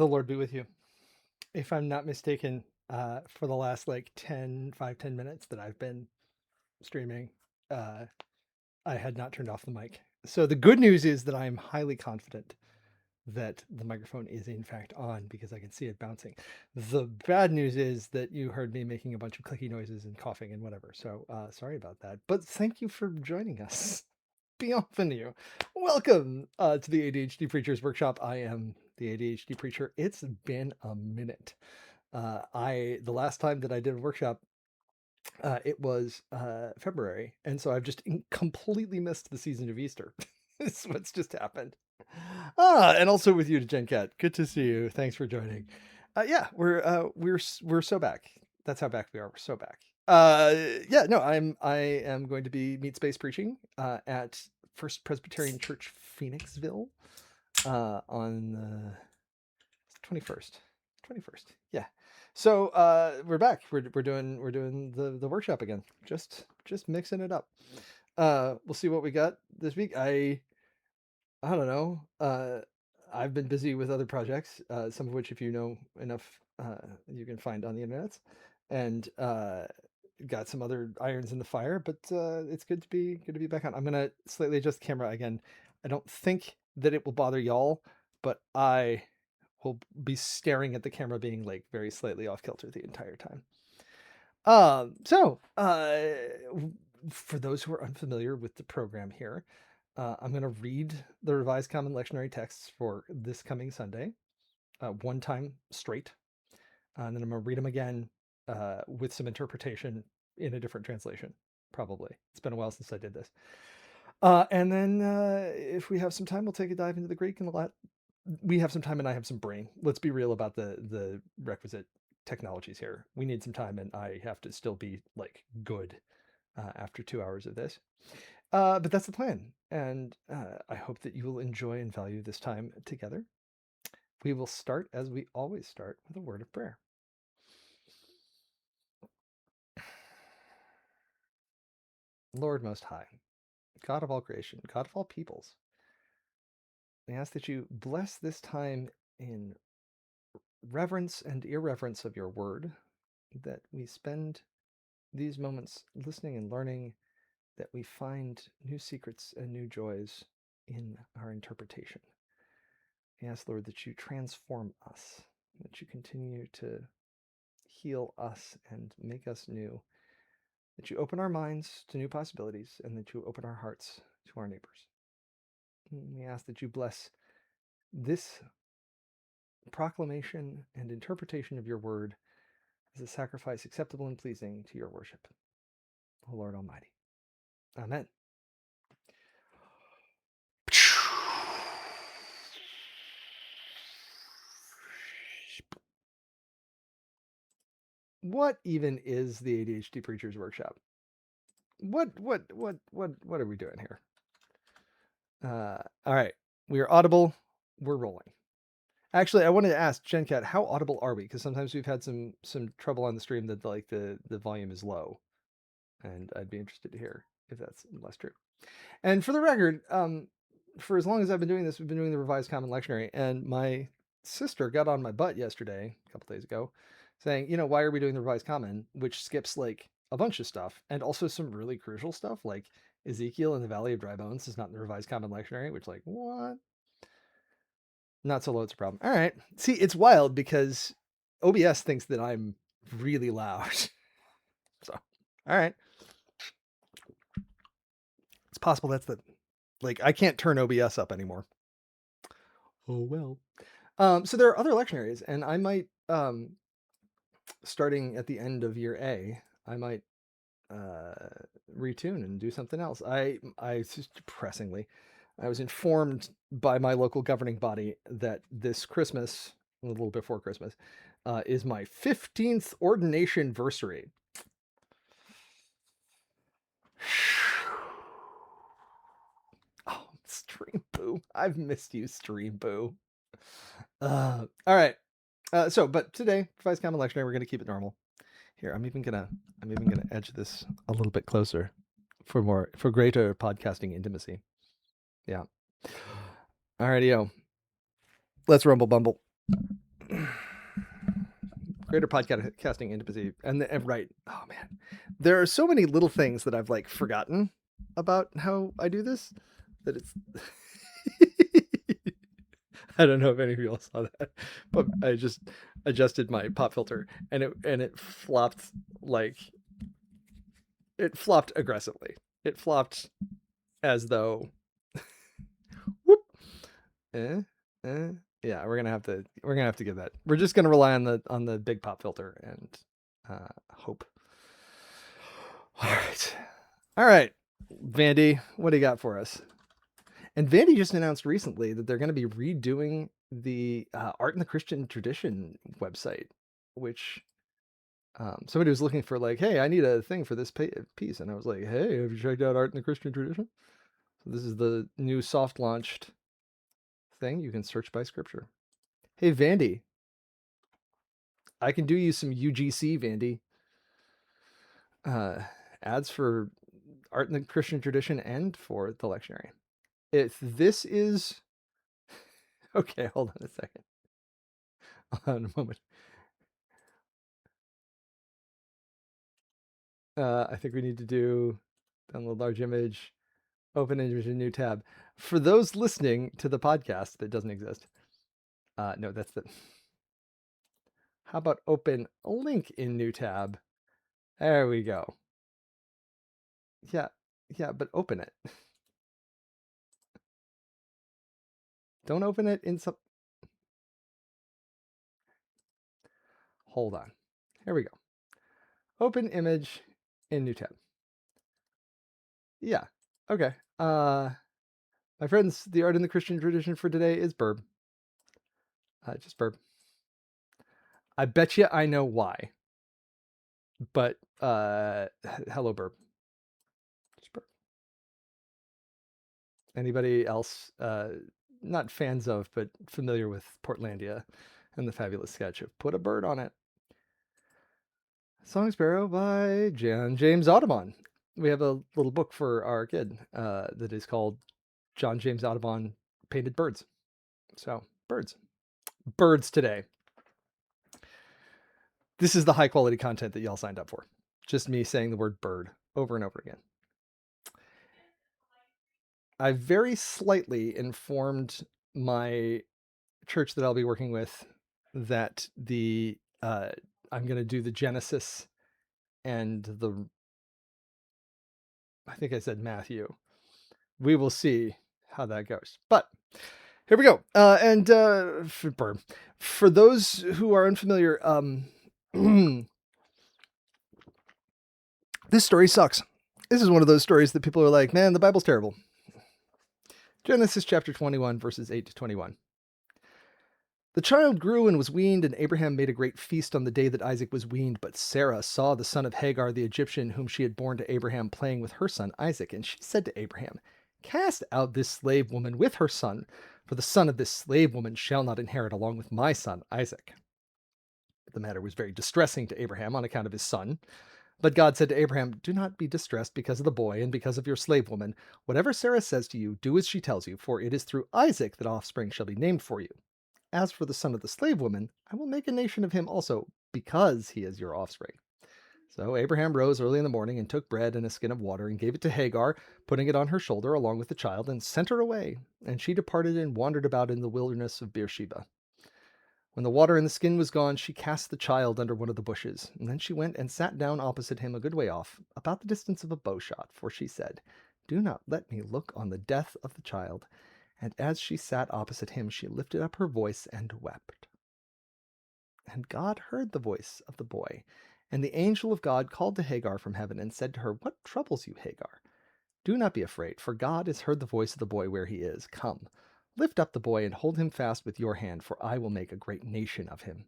The Lord be with you. If I'm not mistaken, for the last like 10 minutes that I've been streaming, uh, I had not turned off the mic. So the good news is that I am highly confident that the microphone is in fact on because I can see it bouncing. The bad news is that you heard me making a bunch of clicky noises and coughing and whatever. So sorry about that. But thank you for joining us. Be often you. Welcome to the ADHD Preacher's Workshop. I am the ADHD Preacher. It's been a minute. The last time that I did a workshop, it was February, and so I've just completely missed the season of Easter. That's what's just happened. And also with you, Jen Cat. Good to see you. Thanks for joining. Yeah, we're so back. That's how back we are. We're so back. Yeah, no, I am going to be meat space preaching at First Presbyterian Church, Phoenixville, on the 21st. 21st. Yeah. So we're back. We're doing the workshop again. Just mixing it up. We'll see what we got this week. I don't know. I've been busy with other projects, some of which, if you know enough, you can find on the internet, and got some other irons in the fire. But it's good to be back on. I'm gonna slightly adjust the camera again. I don't think that it will bother y'all, but I will be staring at the camera being like very slightly off kilter the entire time. For those who are unfamiliar with the program here, I'm going to read the Revised Common Lectionary texts for this coming Sunday, one time straight. And then I'm going to read them again with some interpretation in a different translation, probably. It's been a while since I did this. And then if we have some time, we'll take a dive into the Greek and the Latin. We have some time and I have some brain. Let's be real about the requisite technologies here. We need some time and I have to still be like good after 2 hours of this. But that's the plan. And I hope that you will enjoy and value this time together. We will start as we always start with a word of prayer. Lord Most High, God of all creation, God of all peoples, I ask that you bless this time in reverence and irreverence of your word, that we spend these moments listening and learning, that we find new secrets and new joys in our interpretation. I ask, Lord, that you transform us, that you continue to heal us and make us new, that you open our minds to new possibilities, and that you open our hearts to our neighbors. We ask that you bless this proclamation and interpretation of your word as a sacrifice acceptable and pleasing to your worship. O Lord Almighty. Amen. What even is the ADHD Preacher's Workshop? What are we doing here? All right, we are audible. We're rolling. Actually, I wanted to ask Jen Cat, how audible are we? Because sometimes we've had some trouble on the stream that like the volume is low, and I'd be interested to hear if that's less true. And for the record, for as long as I've been doing this, we've been doing the Revised Common Lectionary, and my sister got on my butt yesterday, a couple days ago, saying, why are we doing the Revised Common, which skips like a bunch of stuff, and also some really crucial stuff, like Ezekiel in the Valley of Dry Bones is not in the Revised Common Lectionary, which like, what? Not so low, it's a problem. All right. See, it's wild because OBS thinks that I'm really loud. So, all right. It's possible that's I can't turn OBS up anymore. Oh, well. So there are other lectionaries, and I might, starting at the end of year A, I might retune and do something else. I depressingly, I was informed by my local governing body that this Christmas, a little before Christmas, is my 15th ordination anniversary. Oh, Stream Boo. I've missed you, Stream Boo. All right. But today, Revised Common Lectionary, we're going to keep it normal. Here, I'm even gonna edge this a little bit closer for greater podcasting intimacy. Yeah. Alrighty, let's rumble bumble. Greater podcasting intimacy. And right. Oh man. There are so many little things that I've like forgotten about how I do this that it's I don't know if any of you all saw that, but I just adjusted my pop filter and it flopped like it flopped aggressively. It flopped as though whoop. Eh, eh. Yeah, we're gonna have to give that. We're just gonna rely on the big pop filter and hope. All right, Vandy, what do you got for us? And Vandy just announced recently that they're going to be redoing the Art in the Christian Tradition website, which somebody was looking for, like, hey, I need a thing for this piece, and I was like, hey, have you checked out Art in the Christian Tradition? So this is the new soft launched thing. You can search by scripture. Hey, Vandy, I can do you some UGC, Vandy. Ads for Art in the Christian Tradition and for the lectionary. If this is okay, hold on a second. Hold on a moment. I think we need to do download large image, open image in new tab. For those listening to the podcast that doesn't exist, no, that's the. How about open link in new tab? There we go. Yeah, yeah, but open it. Don't open it in some. Hold on. Here we go. Open image in new tab. Yeah. Okay. My friends, the art in the Christian tradition for today is burb. Just burb. I bet you I know why. But hello burb. Just burb. Anybody else not fans of, but familiar with Portlandia and the fabulous sketch of Put a Bird on It? Song Sparrow by John James Audubon. We have a little book for our kid that is called John James Audubon Painted Birds. So, birds. Birds today. This is the high quality content that y'all signed up for. Just me saying the word bird over and over again. I very slightly informed my church that I'll be working with that I'm going to do the Genesis and I think I said Matthew. We will see how that goes. But here we go. For those who are unfamiliar, this story sucks. This is one of those stories that people are like, man, the Bible's terrible. Genesis chapter 21, verses 8 to 21. The child grew and was weaned, and Abraham made a great feast on the day that Isaac was weaned. But Sarah saw the son of Hagar the Egyptian, whom she had borne to Abraham, playing with her son Isaac. And she said to Abraham, cast out this slave woman with her son, for the son of this slave woman shall not inherit along with my son Isaac. The matter was very distressing to Abraham on account of his son. But God said to Abraham, do not be distressed because of the boy and because of your slave woman. Whatever Sarah says to you, do as she tells you, for it is through Isaac that offspring shall be named for you. As for the son of the slave woman, I will make a nation of him also, because he is your offspring. So Abraham rose early in the morning and took bread and a skin of water and gave it to Hagar, putting it on her shoulder along with the child, and sent her away. And she departed and wandered about in the wilderness of Beersheba. When the water in the skin was gone, she cast the child under one of the bushes, and then she went and sat down opposite him a good way off, about the distance of a bowshot, for she said, do not let me look on the death of the child. And as she sat opposite him, she lifted up her voice and wept. And God heard the voice of the boy. And the angel of God called to Hagar from heaven and said to her, what troubles you, Hagar? Do not be afraid, for God has heard the voice of the boy where he is. Come, lift up the boy and hold him fast with your hand, for I will make a great nation of him.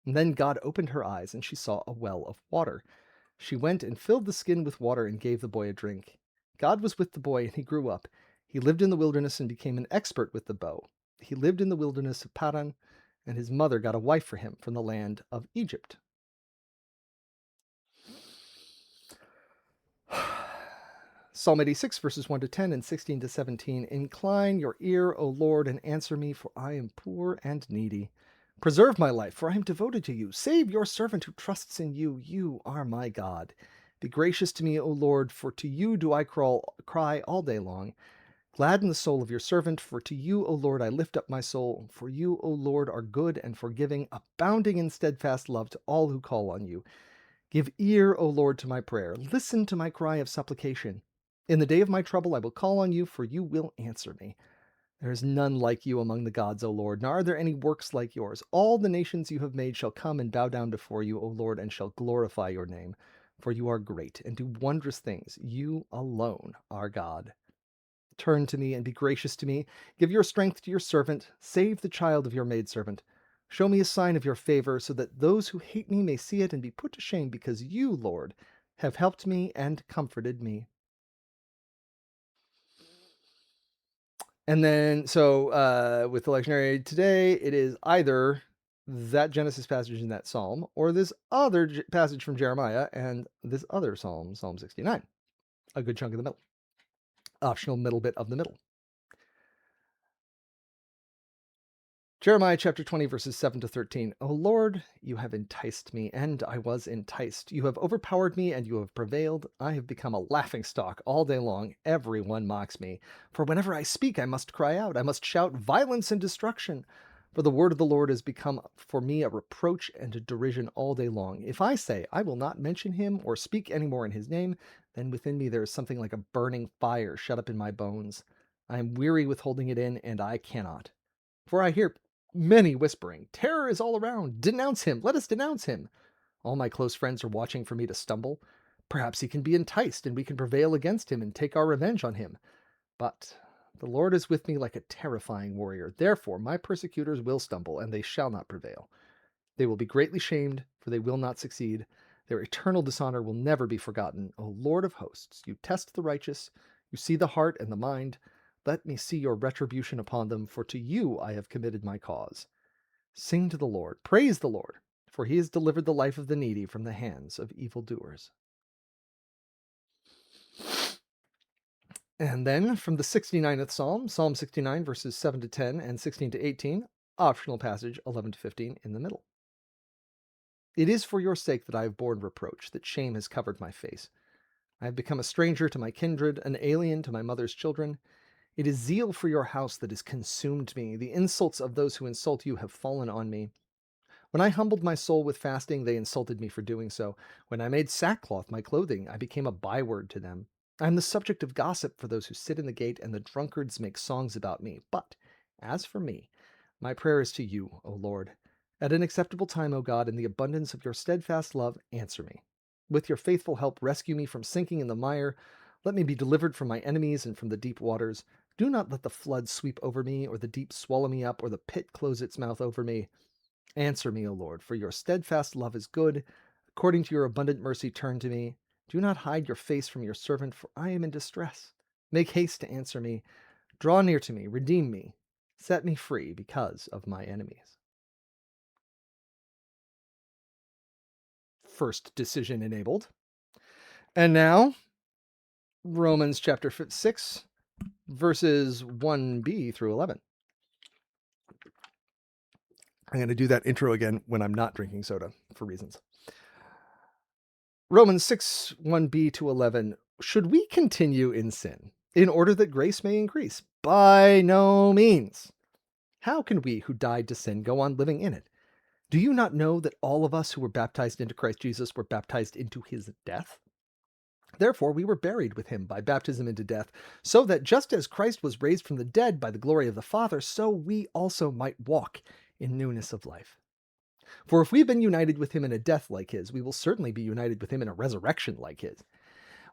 And then God opened her eyes, and she saw a well of water. She went and filled the skin with water and gave the boy a drink. God was with the boy, and he grew up. He lived in the wilderness and became an expert with the bow. He lived in the wilderness of Paran, and his mother got a wife for him from the land of Egypt. Psalm 86, verses 1 to 10 and 16 to 17. Incline your ear, O Lord, and answer me, for I am poor and needy. Preserve my life, for I am devoted to you. Save your servant who trusts in you. You are my God. Be gracious to me, O Lord, for to you do I cry all day long. Gladden the soul of your servant, for to you, O Lord, I lift up my soul. For you, O Lord, are good and forgiving, abounding in steadfast love to all who call on you. Give ear, O Lord, to my prayer. Listen to my cry of supplication. In the day of my trouble I will call on you, for you will answer me. There is none like you among the gods, O Lord, nor are there any works like yours. All the nations you have made shall come and bow down before you, O Lord, and shall glorify your name. For you are great and do wondrous things. You alone are God. Turn to me and be gracious to me. Give your strength to your servant. Save the child of your maidservant. Show me a sign of your favor, so that those who hate me may see it and be put to shame, because you, Lord, have helped me and comforted me. And then, so with the lectionary today, it is either that Genesis passage in that psalm, or this other passage from Jeremiah, and this other psalm, Psalm 69. A good chunk of the middle. Optional middle bit of the middle. Jeremiah chapter 20, verses 7 to 13. O Lord, you have enticed me, and I was enticed. You have overpowered me, and you have prevailed. I have become a laughingstock all day long. Everyone mocks me. For whenever I speak, I must cry out. I must shout violence and destruction. For the word of the Lord has become for me a reproach and a derision all day long. If I say, I will not mention him or speak any more in his name, then within me there is something like a burning fire shut up in my bones. I am weary with holding it in, and I cannot. For I hear many whispering, terror is all around. Denounce him. Let us denounce him. All my close friends are watching for me to stumble. Perhaps he can be enticed and we can prevail against him and take our revenge on him. But the Lord is with me like a terrifying warrior. Therefore, my persecutors will stumble and they shall not prevail. They will be greatly shamed, for they will not succeed. Their eternal dishonor will never be forgotten. O Lord of hosts, you test the righteous. You see the heart and the mind. Let me see your retribution upon them, for to you I have committed my cause. Sing to the Lord, praise the Lord, for he has delivered the life of the needy from the hands of evildoers. And then from the 69th Psalm, Psalm 69, verses 7 to 10 and 16 to 18, optional passage 11 to 15 in the middle. It is for your sake that I have borne reproach, that shame has covered my face. I have become a stranger to my kindred, an alien to my mother's children. It is zeal for your house that has consumed me. The insults of those who insult you have fallen on me. When I humbled my soul with fasting, they insulted me for doing so. When I made sackcloth my clothing, I became a byword to them. I am the subject of gossip for those who sit in the gate, and the drunkards make songs about me. But as for me, my prayer is to you, O Lord. At an acceptable time, O God, in the abundance of your steadfast love, answer me. With your faithful help, rescue me from sinking in the mire. Let me be delivered from my enemies and from the deep waters. Do not let the flood sweep over me, or the deep swallow me up, or the pit close its mouth over me. Answer me, O Lord, for your steadfast love is good. According to your abundant mercy, turn to me. Do not hide your face from your servant, for I am in distress. Make haste to answer me. Draw near to me, redeem me. Set me free because of my enemies. First decision enabled. And now, Romans chapter 6, verses 1b through 11. I'm going to do that intro again when I'm not drinking soda for reasons. Romans 6, 1b to 11. Should we continue in sin in order that grace may increase? By no means. How can we who died to sin go on living in it? Do you not know that all of us who were baptized into Christ Jesus were baptized into his death? Therefore, we were buried with him by baptism into death, so that just as Christ was raised from the dead by the glory of the Father, so we also might walk in newness of life. For if we have been united with him in a death like his, we will certainly be united with him in a resurrection like his.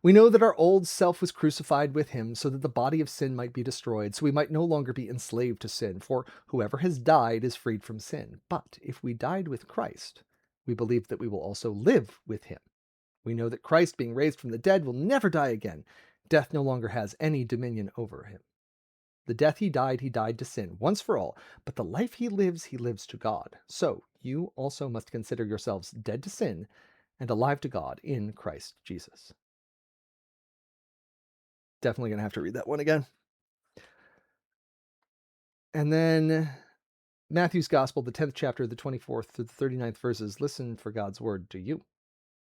We know that our old self was crucified with him so that the body of sin might be destroyed, so we might no longer be enslaved to sin, for whoever has died is freed from sin. But if we died with Christ, we believe that we will also live with him. We know that Christ, being raised from the dead, will never die again. Death no longer has any dominion over him. The death he died to sin, once for all, but the life he lives to God. So you also must consider yourselves dead to sin and alive to God in Christ Jesus. Definitely going to have to read that one again. And then Matthew's Gospel, the 10th chapter, the 24th through the 39th verses. Listen for God's word to you.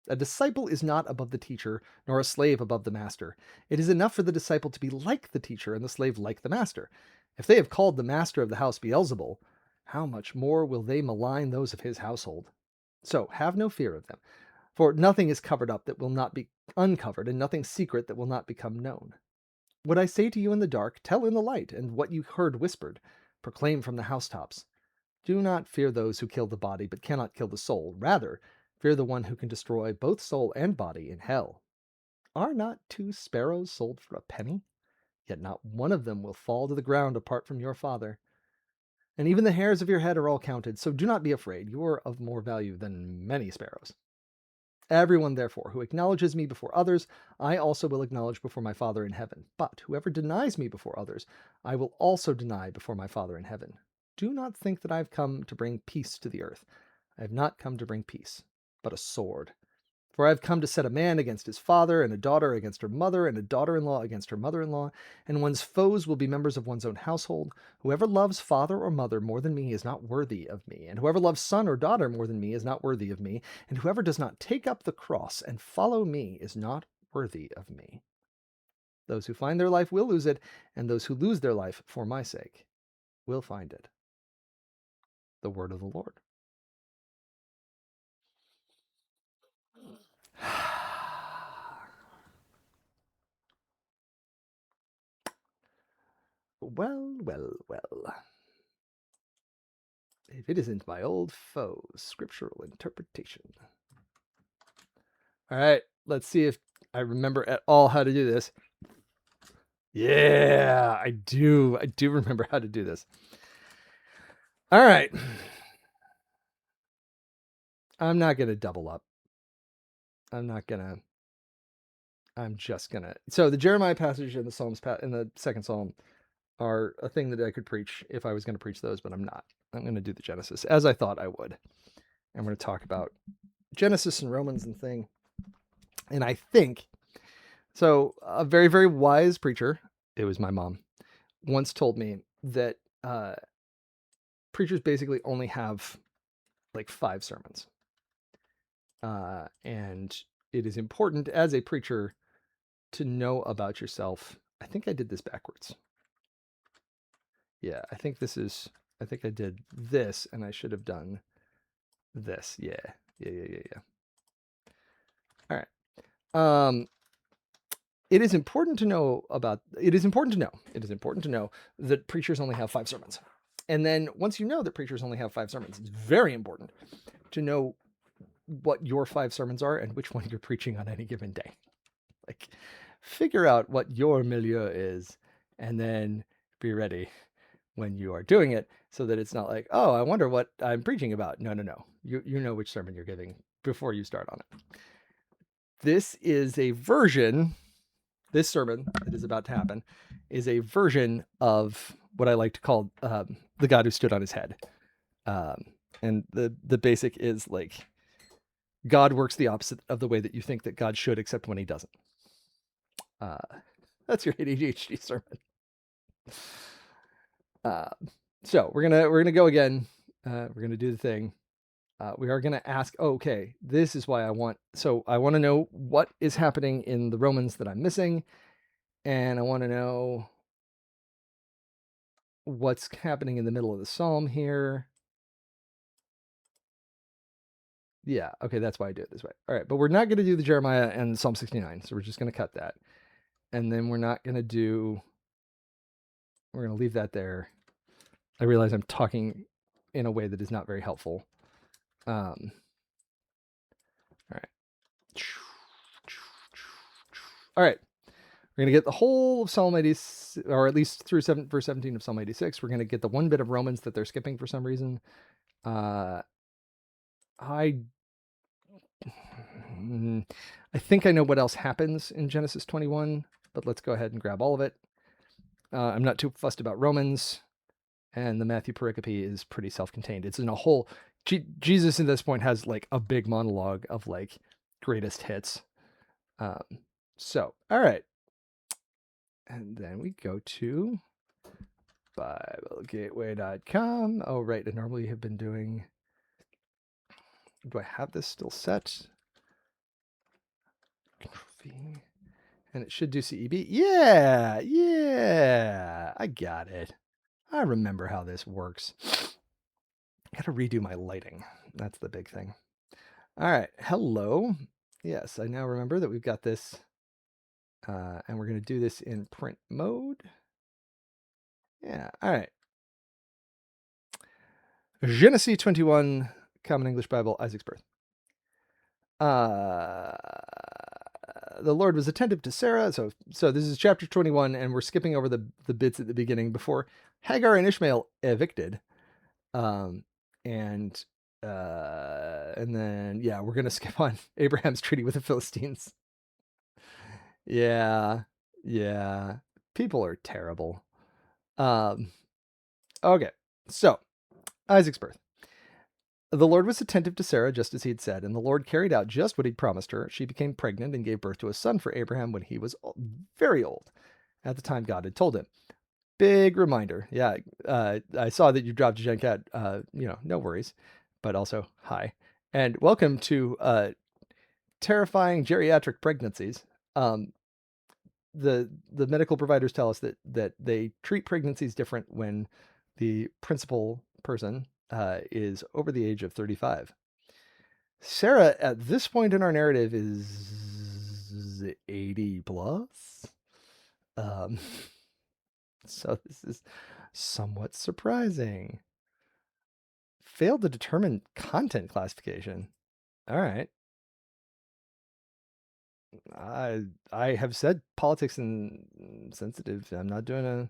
A disciple is not above the teacher, nor a slave above the master. It is enough for the disciple to be like the teacher and the slave like the master. If they have called the master of the house Beelzebul, how much more will they malign those of his household? So have no fear of them, for nothing is covered up that will not be uncovered, and nothing secret that will not become known. What I say to you in the dark, tell in the light, and what you heard whispered, proclaim from the housetops. Do not fear those who kill the body, but cannot kill the soul. Rather, fear the one who can destroy both soul and body in hell. Are not 2 sparrows sold for a penny? Yet not one of them will fall to the ground apart from your Father. And even the hairs of your head are all counted, so do not be afraid. You are of more value than many sparrows. Everyone, therefore, who acknowledges me before others, I also will acknowledge before my Father in heaven. But whoever denies me before others, I will also deny before my Father in heaven. Do not think that I have come to bring peace to the earth. I have not come to bring peace, but a sword. For I have come to set a man against his father, and a daughter against her mother, and a daughter-in-law against her mother-in-law, and one's foes will be members of one's own household. Whoever loves father or mother more than me is not worthy of me, and whoever loves son or daughter more than me is not worthy of me, and whoever does not take up the cross and follow me is not worthy of me. Those who find their life will lose it, and those who lose their life for my sake will find it. The word of the Lord. Well, well, well. If it isn't my old foe, scriptural interpretation. All right, let's see if I remember at all how to do this. Yeah, I do. I do remember how to do this. All right. I'm not going to double up. I'm just going to. So the Jeremiah passage and the Psalms in the second Psalm are a thing that I could preach if I was going to preach those, but I'm not. I'm going to do the Genesis as I thought I would. I'm going to talk about Genesis and Romans and thing. And I think, so a very, very wise preacher, it was my mom, once told me that preachers basically only have like 5 sermons. And it is important as a preacher to know about yourself. I think I did this backwards. Yeah, I think I did this and I should have done this. Yeah. All right. It is important to know that preachers only have 5 sermons. And then once you know that preachers only have 5 sermons, it's very important to know what your 5 sermons are and which one you're preaching on any given day. Like, figure out what your milieu is and then be ready when you are doing it so that it's not like, oh, I wonder what I'm preaching about. No. You know which sermon you're giving before you start on it. This sermon that is about to happen is a version of what I like to call the God who stood on his head. And the basic is like, God works the opposite of the way that you think that God should, except when he doesn't. That's your ADHD sermon. So we're gonna go again. We're gonna do the thing. We are gonna ask. Okay, this is why I want. So I want to know what is happening in the Romans that I'm missing, and I want to know what's happening in the middle of the Psalm here. Yeah, okay, that's why I do it this way. All right, but we're not going to do the Jeremiah and Psalm 69, so we're just going to cut that. And then we're going to leave that there. I realize I'm talking in a way that is not very helpful. All right. All right. We're going to get the whole of Psalm 80, or at least through verse 17 of Psalm 86. We're going to get the one bit of Romans that they're skipping for some reason. I think I know what else happens in Genesis 21, but let's go ahead and grab all of it. I'm not too fussed about Romans, and the Matthew pericope is pretty self-contained. It's in a whole... Jesus at this point has like a big monologue of like greatest hits. So, all right. And then we go to BibleGateway.com. Oh, right. I normally have been doing. Do I have this still set? Control V. And it should do CEB. Yeah. I got it. I remember how this works. I got to redo my lighting. That's the big thing. All right. Hello. Yes, I now remember that we've got this. And we're going to do this in print mode. Yeah. All right. Genesis 21, Common English Bible, Isaac's birth. The Lord was attentive to Sarah. So this is chapter 21, and we're skipping over the bits at the beginning before Hagar and Ishmael evicted. And then, we're going to skip on Abraham's treaty with the Philistines. Yeah. People are terrible. Okay. So, Isaac's birth. The Lord was attentive to Sarah just as he had said, and the Lord carried out just what he'd promised her. She became pregnant and gave birth to a son for Abraham when he was very old, at the time God had told him. Big reminder. Yeah, I saw that you dropped a GenCat. No worries. But also, hi. And welcome to terrifying geriatric pregnancies. The medical providers tell us that they treat pregnancies different when the principal person is over the age of 35. Sarah, at this point in our narrative, is 80 plus. So this is somewhat surprising. Failed to determine content classification. All right. I have said politics and sensitive. I'm not doing a.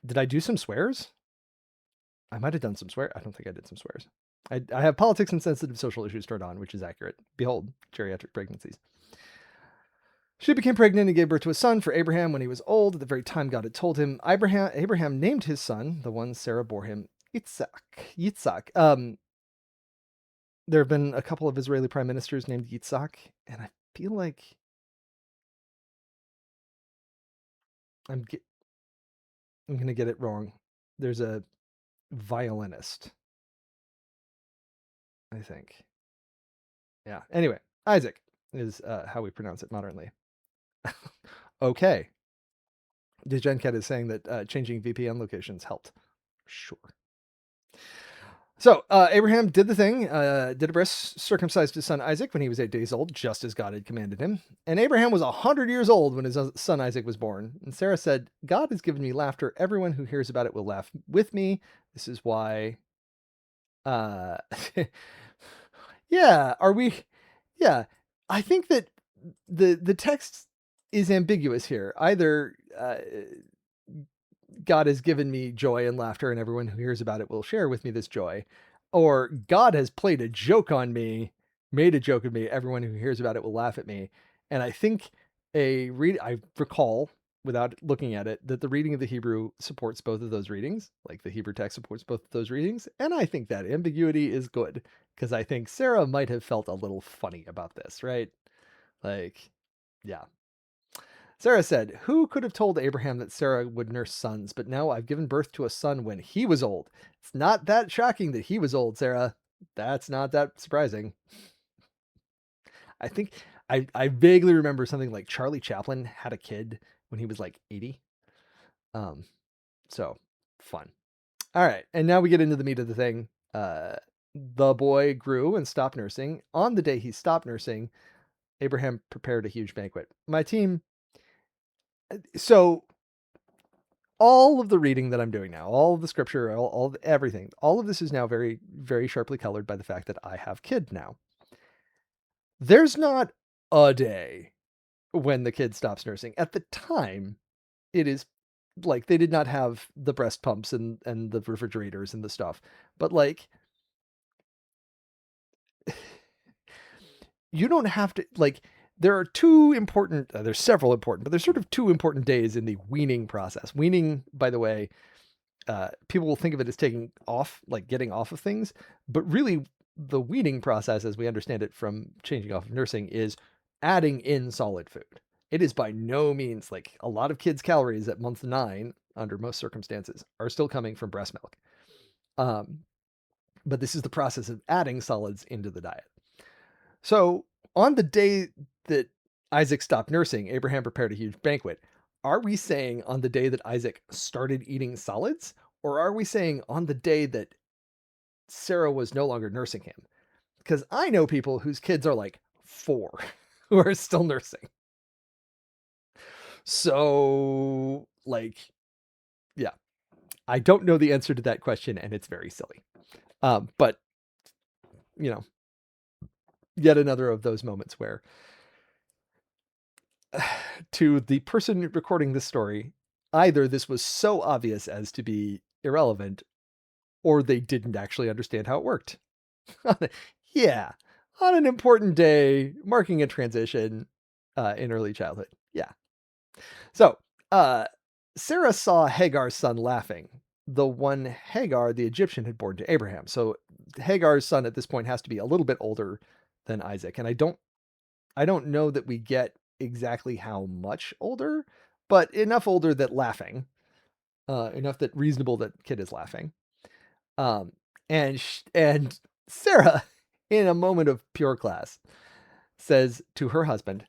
Did I do some swears? I might have done some swear. I don't think I did some swears. I have politics and sensitive social issues turned on, which is accurate. Behold, geriatric pregnancies. She became pregnant and gave birth to a son for Abraham when he was old. At the very time God had told him, Abraham named his son, the one Sarah bore him, Yitzhak. There have been a couple of Israeli prime ministers named Yitzhak, and I feel like I'm going to get it wrong. There's a violinist, I think. Yeah. Anyway, Isaac is how we pronounce it modernly. Okay. DegenCat is saying that changing VPN locations helped. Sure. So Abraham did the thing, did a bris, circumcised his son Isaac when he was 8 days old, just as God had commanded him. And Abraham was 100 years old when his son Isaac was born. And Sarah said, God has given me laughter. Everyone who hears about it will laugh with me. This is why... yeah, are we... Yeah, I think that the text is ambiguous here. Either God has given me joy and laughter, and everyone who hears about it will share with me this joy, or God has played a joke on me, made a joke of me. Everyone who hears about it will laugh at me. And I think I recall, without looking at it, that the reading of the Hebrew supports both of those readings. Like the Hebrew text supports both of those readings. And I think that ambiguity is good, because I think Sarah might have felt a little funny about this, right? Like, yeah. Sarah said, who could have told Abraham that Sarah would nurse sons? But now I've given birth to a son when he was old. It's not that shocking that he was old, Sarah. That's not that surprising. I think I vaguely remember something like Charlie Chaplin had a kid when he was like 80. So fun. All right. And now we get into the meat of the thing. The boy grew and stopped nursing. On the day he stopped nursing, Abraham prepared a huge banquet. My team. So all of the reading that I'm doing now, all of the scripture, everything, all of this is now very, very sharply colored by the fact that I have kid now. There's not a day when the kid stops nursing. At the time, it is like they did not have the breast pumps and the refrigerators and the stuff. But like, you don't have to, like, there are there's several important, but there's sort of two important days in the weaning process. Weaning, by the way, people will think of it as taking off, like getting off of things, but really the weaning process, as we understand it from changing off of nursing, is adding in solid food. It is by no means like a lot of kids' calories at month 9 under most circumstances, are still coming from breast milk. But this is the process of adding solids into the diet. So on the day that Isaac stopped nursing, Abraham prepared a huge banquet. Are we saying on the day that Isaac started eating solids? Or are we saying on the day that Sarah was no longer nursing him? Because I know people whose kids are like 4 who are still nursing. So, like, yeah, I don't know the answer to that question, and it's very silly. But, you know, yet another of those moments where to the person recording this story, either this was so obvious as to be irrelevant, or they didn't actually understand how it worked. Yeah, on an important day, marking a transition in early childhood. Yeah. So, Sarah saw Hagar's son laughing, the one Hagar, the Egyptian, had born to Abraham. So Hagar's son at this point has to be a little bit older than Isaac. And I don't know that we get exactly how much older, but enough older that laughing, enough that reasonable that kid is laughing. And Sarah, in a moment of pure class, says to her husband,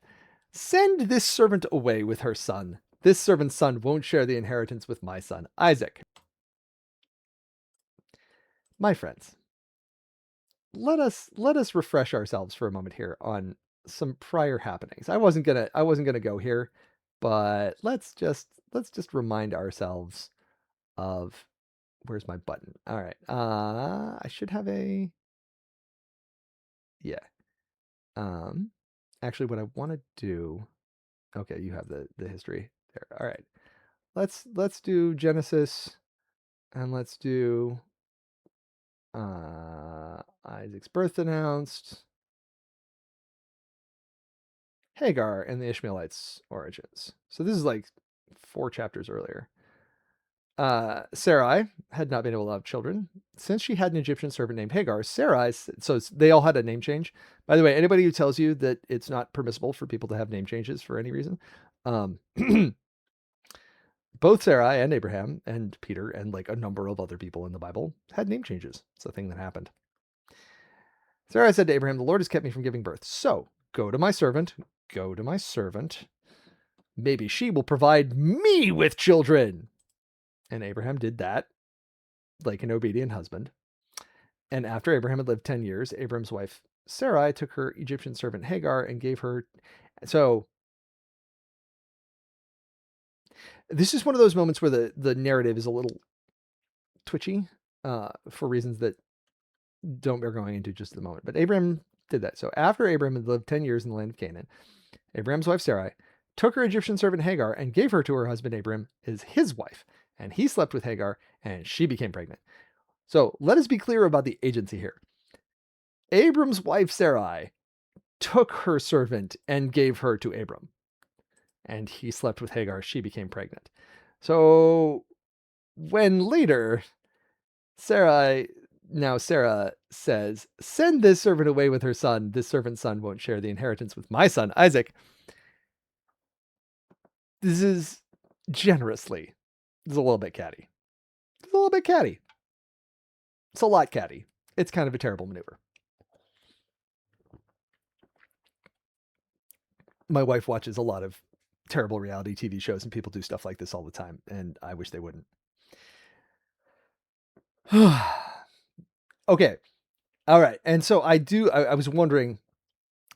"Send this servant away with her son. This servant's son won't share the inheritance with my son, Isaac." My friends, let us refresh ourselves for a moment here on some prior happenings. I wasn't gonna go here, but let's just remind ourselves of where's my button? All right. I should have a yeah. Actually what I want to do, okay, you have the history there. All right. Let's do Genesis and let's do Isaac's birth announced, Hagar and the Ishmaelites' origins. So this is like 4 chapters earlier. Sarai had not been able to have children since she had an Egyptian servant named Hagar. Sarai, so they all had a name change. By the way, anybody who tells you that it's not permissible for people to have name changes for any reason, both Sarai and Abraham and Peter and like a number of other people in the Bible had name changes. It's a thing that happened. Sarai said to Abraham, "The Lord has kept me from giving birth. So go to my servant. Go to my servant. Maybe she will provide me with children." And Abraham did that like an obedient husband. And after Abraham had lived 10 years, Abram's wife Sarai took her Egyptian servant Hagar and gave her. So this is one of those moments where the narrative is a little twitchy for reasons that don't bear going into just at the moment. But Abraham did that. So after Abraham had lived 10 years in the land of Canaan, Abraham's wife Sarai took her Egyptian servant Hagar and gave her to her husband Abram as his wife. And he slept with Hagar and she became pregnant. So let us be clear about the agency here. Abram's wife Sarai took her servant and gave her to Abram. And he slept with Hagar. She became pregnant. So when later Sarah says, "Send this servant away with her son. This servant's son won't share the inheritance with my son, Isaac." This is generously. This is a little bit catty. It's a little bit catty. It's a lot catty. It's kind of a terrible maneuver. My wife watches a lot of terrible reality TV shows and people do stuff like this all the time, and I wish they wouldn't. Okay. All right. And so I was wondering,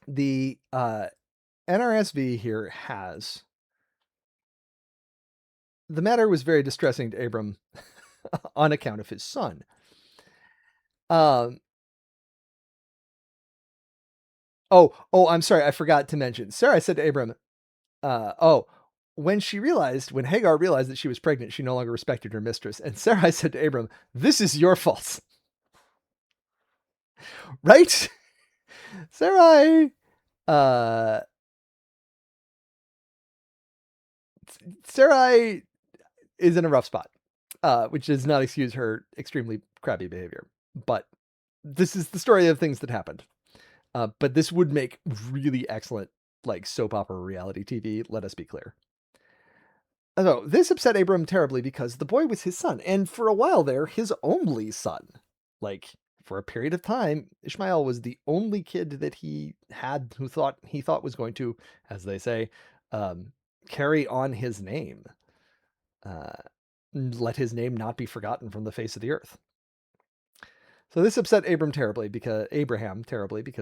the NRSV here has, the matter was very distressing to Abram on account of his son. I'm sorry. I forgot to mention. Sarah said to Abram, when Hagar realized that she was pregnant, she no longer respected her mistress. And Sarai said to Abram, "This is your fault." Right? Sarai, Sarai is in a rough spot, which does not excuse her extremely crappy behavior. But this is the story of things that happened. But this would make really excellent, like, soap opera reality TV. Let us be clear. So this upset Abram terribly because the boy was his son, and for a while there, his only son. Like for a period of time, Ishmael was the only kid that he had who he thought was going to, as they say, um, carry on his name, uh, let his name not be forgotten from the face of the earth. So this upset Abraham terribly because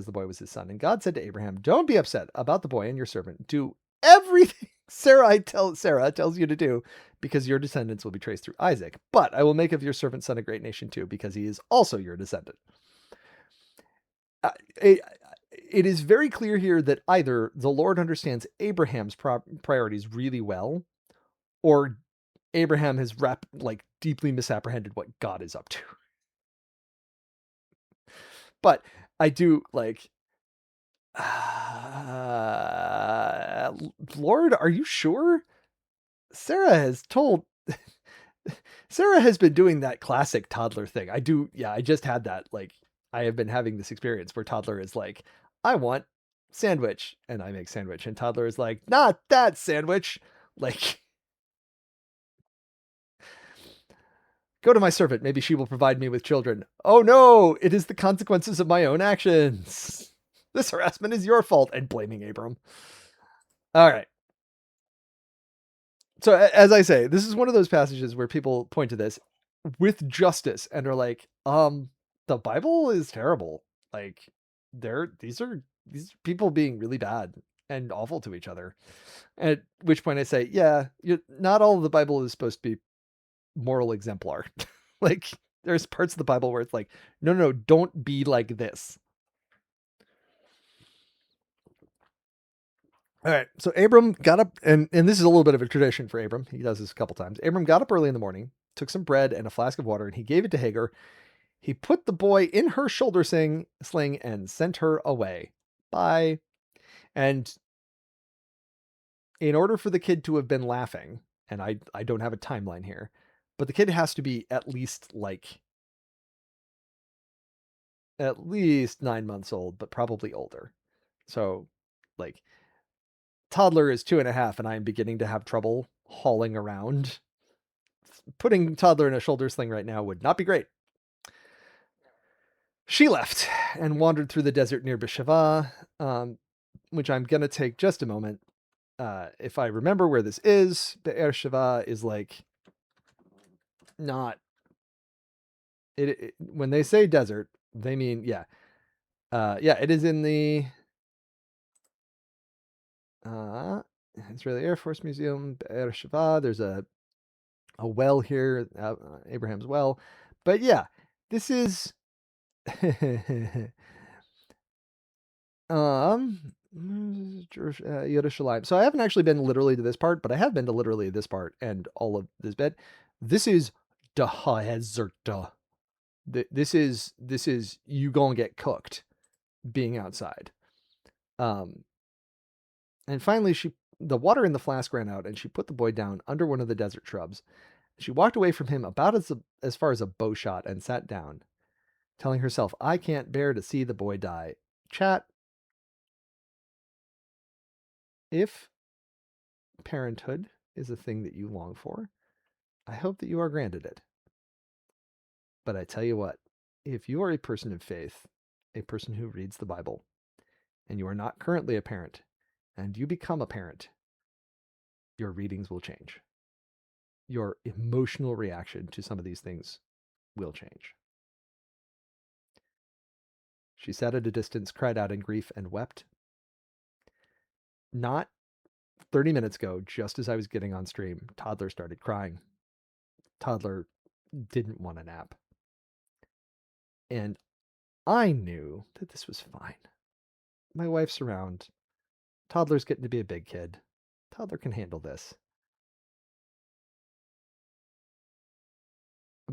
the boy was his son. And God said to Abraham, "Don't be upset about the boy and your servant. Do everything Sarah tells you to do, because your descendants will be traced through Isaac. But I will make of your servant son a great nation too, because he is also your descendant." Uh, it, it is very clear here that either the Lord understands Abraham's priorities really well, or Abraham has deeply misapprehended what God is up to. But I do like, Lord, are you sure? Sarah has told. Sarah has been doing that classic toddler thing. I just had that. Like, I have been having this experience where toddler is like, I want sandwich, and I make sandwich, and toddler is like, not that sandwich. Like, go to my servant. Maybe she will provide me with children. Oh no, it is the consequences of my own actions. This harassment is your fault, and blaming Abram. All right. So as I say, this is one of those passages where people point to this with justice and are like, the Bible is terrible. Like, these are people being really bad and awful to each other. At which point I say, yeah, not all of the Bible is supposed to be moral exemplar. Like, there's parts of the Bible where it's like, no, don't be like this. All right. So Abram got up, and this is a little bit of a tradition for Abram. He does this a couple times. Abram got up early in the morning, took some bread and a flask of water, and he gave it to Hagar. He put the boy in her shoulder sling and sent her away. Bye. And in order for the kid to have been laughing, and I don't have a timeline here, but the kid has to be at least 9 months old, but probably older. So, like, toddler is 2.5, and I am beginning to have trouble hauling around. Putting toddler in a shoulder sling right now would not be great. She left and wandered through the desert near Beersheba, which I'm going to take just a moment. If I remember where this is, Beersheba is like not it. When they say desert, they mean it is in the Israeli Air Force Museum, Beersheba. There's a well here, Abraham's well, but yeah, this is Yerushalayim. So I haven't actually been literally to this part, but I have been to literally this part and all of this bit. This is Dahazerta. This is you gonna get cooked being outside. And finally the water in the flask ran out, and she put the boy down under one of the desert shrubs. She walked away from him about as far as a bow shot and sat down, telling herself, I can't bear to see the boy die. Chat, if parenthood is a thing that you long for, I hope that you are granted it. But I tell you what, if you are a person of faith, a person who reads the Bible, and you are not currently a parent, and you become a parent, your readings will change. Your emotional reaction to some of these things will change. She sat at a distance, cried out in grief, and wept. Not 30 minutes ago, just as I was getting on stream, toddler started crying. Toddler didn't want a nap. And I knew that this was fine. My wife's around. Toddler's getting to be a big kid. Toddler can handle this.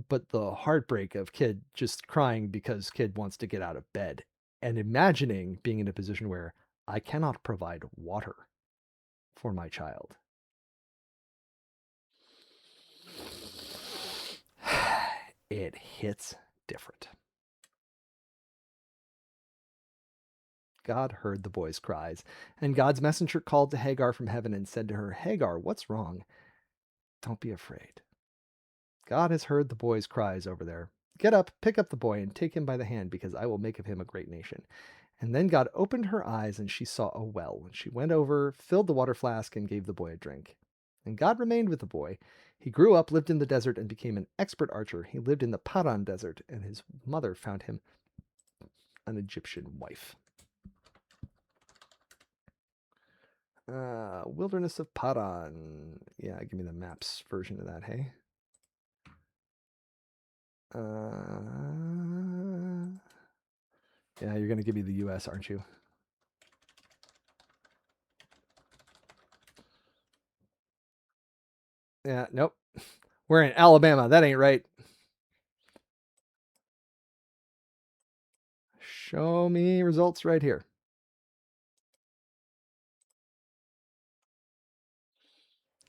But the heartbreak of kid just crying because kid wants to get out of bed, and imagining being in a position where I cannot provide water for my child. It hits different. God heard the boy's cries, and God's messenger called to Hagar from heaven and said to her, Hagar, what's wrong? Don't be afraid. God has heard the boy's cries over there. Get up, pick up the boy, and take him by the hand, because I will make of him a great nation. And then God opened her eyes, and she saw a well. And she went over, filled the water flask, and gave the boy a drink. And God remained with the boy. He grew up, lived in the desert, and became an expert archer. He lived in the Paran desert, and his mother found him an Egyptian wife. Wilderness of Paran. Yeah, give me the maps version of that, hey? Yeah, you're going to give me the U.S., aren't you? Yeah, nope. We're in Alabama. That ain't right. Show me results right here.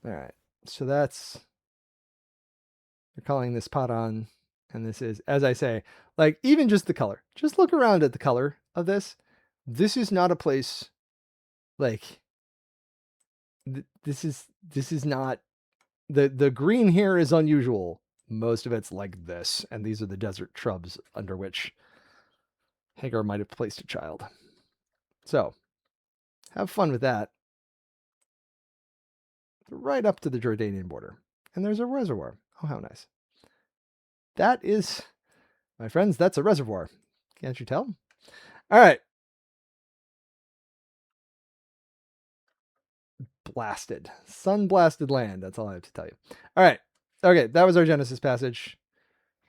All right. So that's, they're calling this Paran, and this is, as I say, like even just the color. Just look around at the color of this. This is not a place like this is not the green here is unusual. Most of it's like this, and these are the desert shrubs under which Hagar might have placed a child. So, have fun with that. Right up to the Jordanian border. And there's a reservoir. Oh, how nice. That is, my friends, that's a reservoir. Can't you tell? All right. Blasted. Sun-blasted land. That's all I have to tell you. All right. Okay, that was our Genesis passage.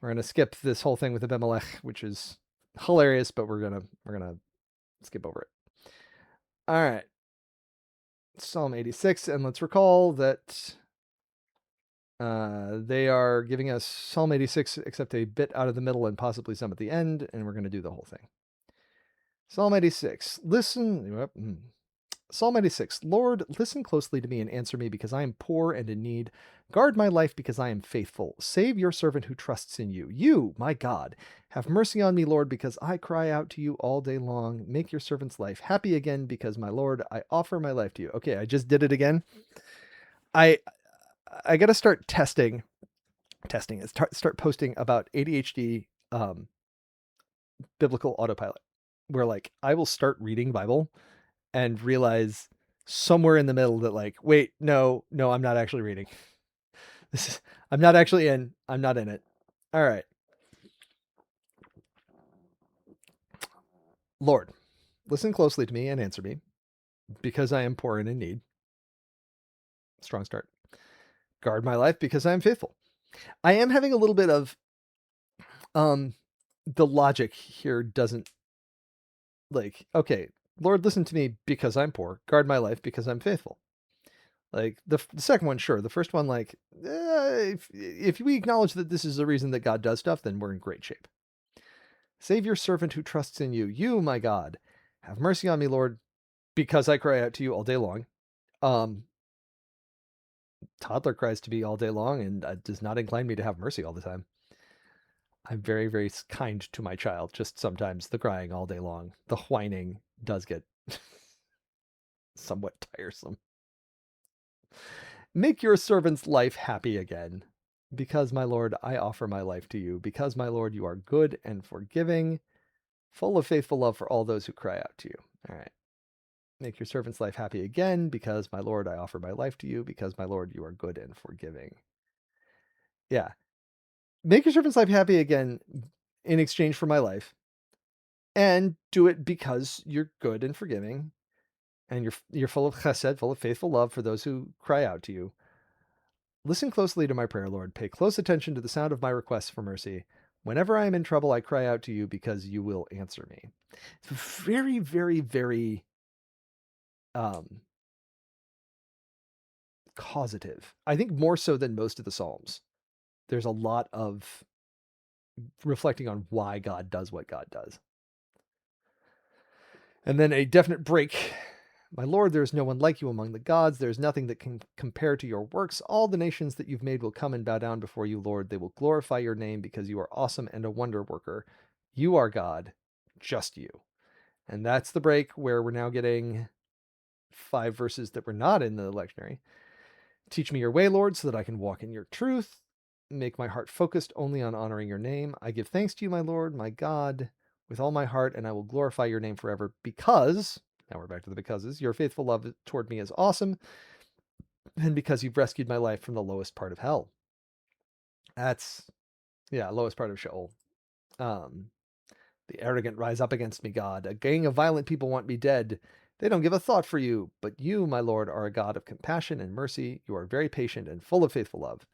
We're going to skip this whole thing with Abimelech, which is hilarious, but we're going to skip over it. All right. Psalm 86, and let's recall that they are giving us Psalm 86, except a bit out of the middle and possibly some at the end, and we're going to do the whole thing. Psalm 86, Psalm 86, Lord, listen closely to me and answer me, because I am poor and in need. Guard my life, because I am faithful. Save your servant who trusts in you. You, my God, have mercy on me, Lord, because I cry out to you all day long. Make your servant's life happy again, because, my Lord, I offer my life to you. Okay, I just did it again. I got to start testing is start posting about ADHD biblical autopilot, where like I will start reading Bible and realize somewhere in the middle that like, wait, no, I'm not actually reading. I'm not actually in. I'm not in it. All right. Lord, listen closely to me and answer me, because I am poor and in need. Strong start. Guard my life, because I am faithful. I am having a little bit of the logic here doesn't like, okay, Lord, listen to me because I'm poor. Guard my life because I'm faithful. Like the second one, sure. The first one, like, if we acknowledge that this is the reason that God does stuff, then we're in great shape. Save your servant who trusts in you. You, my God, have mercy on me, Lord, because I cry out to you all day long. Toddler cries to me all day long, and does not incline me to have mercy all the time. I'm very, very kind to my child. Just sometimes the crying all day long, the whining does get somewhat tiresome. Make your servant's life happy again. Because, my Lord, I offer my life to you. Because, my Lord, you are good and forgiving, full of faithful love for all those who cry out to you. All right. Make your servant's life happy again. Because, my Lord, I offer my life to you. Because, my Lord, you are good and forgiving. Yeah. Make your servant's life happy again in exchange for my life. And do it because you're good and forgiving. And you're full of chesed, full of faithful love for those who cry out to you. Listen closely to my prayer, Lord. Pay close attention to the sound of my requests for mercy. Whenever I am in trouble, I cry out to you, because you will answer me. It's very, very, very causative. I think more so than most of the Psalms. There's a lot of reflecting on why God does what God does. And then a definite break. My Lord, there is no one like you among the gods. There is nothing that can compare to your works. All the nations that you've made will come and bow down before you, Lord. They will glorify your name, because you are awesome and a wonder worker. You are God, just you. And that's the break where we're now getting 5 verses that were not in the lectionary. Teach me your way, Lord, so that I can walk in your truth. Make my heart focused only on honoring your name. I give thanks to you, my Lord, my God, with all my heart, and I will glorify your name forever because, now we're back to the becauses, your faithful love toward me is awesome, and because you've rescued my life from the lowest part of hell. That's, yeah, lowest part of Sheol. The arrogant rise up against me, God. A gang of violent people want me dead. They don't give a thought for you. But you, my Lord, are a God of compassion and mercy. You are very patient and full of faithful love.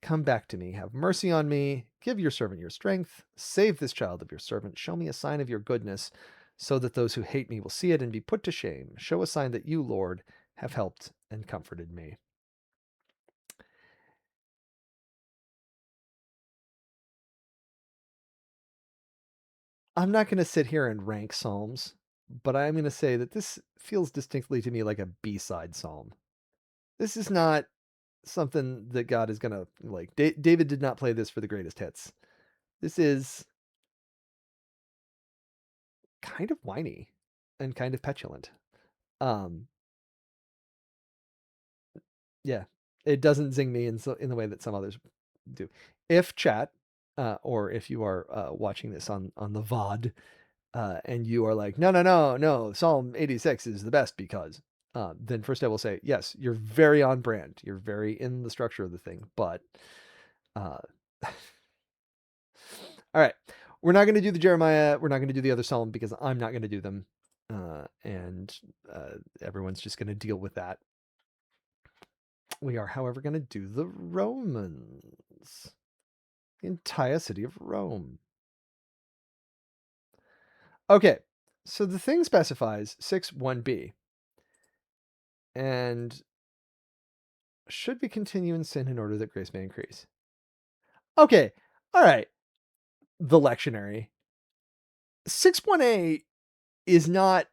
Come back to me. Have mercy on me. Give your servant your strength. Save this child of your servant. Show me a sign of your goodness, so that those who hate me will see it and be put to shame. Show a sign that you, Lord, have helped and comforted me. I'm not going to sit here and rank psalms, but I'm going to say that this feels distinctly to me like a B-side psalm. This is not something that God is going to like. David did not play this for the greatest hits. This is kind of whiny and kind of petulant. Um, yeah, it doesn't zing me in the way that some others do. If chat, or if you are watching this on the VOD, and you are like, no, no, no, no, Psalm 86 is the best because, then first I will say, yes, you're very on brand. You're very in the structure of the thing, but, all right, we're not going to do the Jeremiah. We're not going to do the other Psalm because I'm not going to do them. And everyone's just going to deal with that. We are, however, going to do the Romans. The entire city of Rome. Okay, so the thing specifies 6:1b. And should we continue in sin in order that grace may increase? Okay, all right. The lectionary. 6:1a is not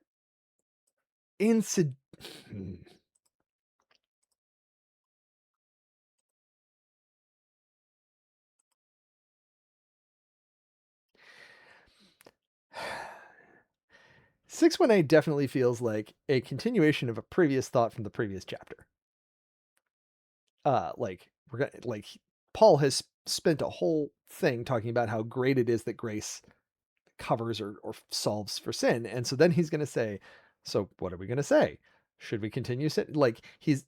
insid. 6:1a definitely feels like a continuation of a previous thought from the previous chapter. Like we're gonna like Paul has spent a whole thing talking about how great it is that grace covers or solves for sin, and so then he's going to say, so what are we going to say? Should we continue sin? Like he's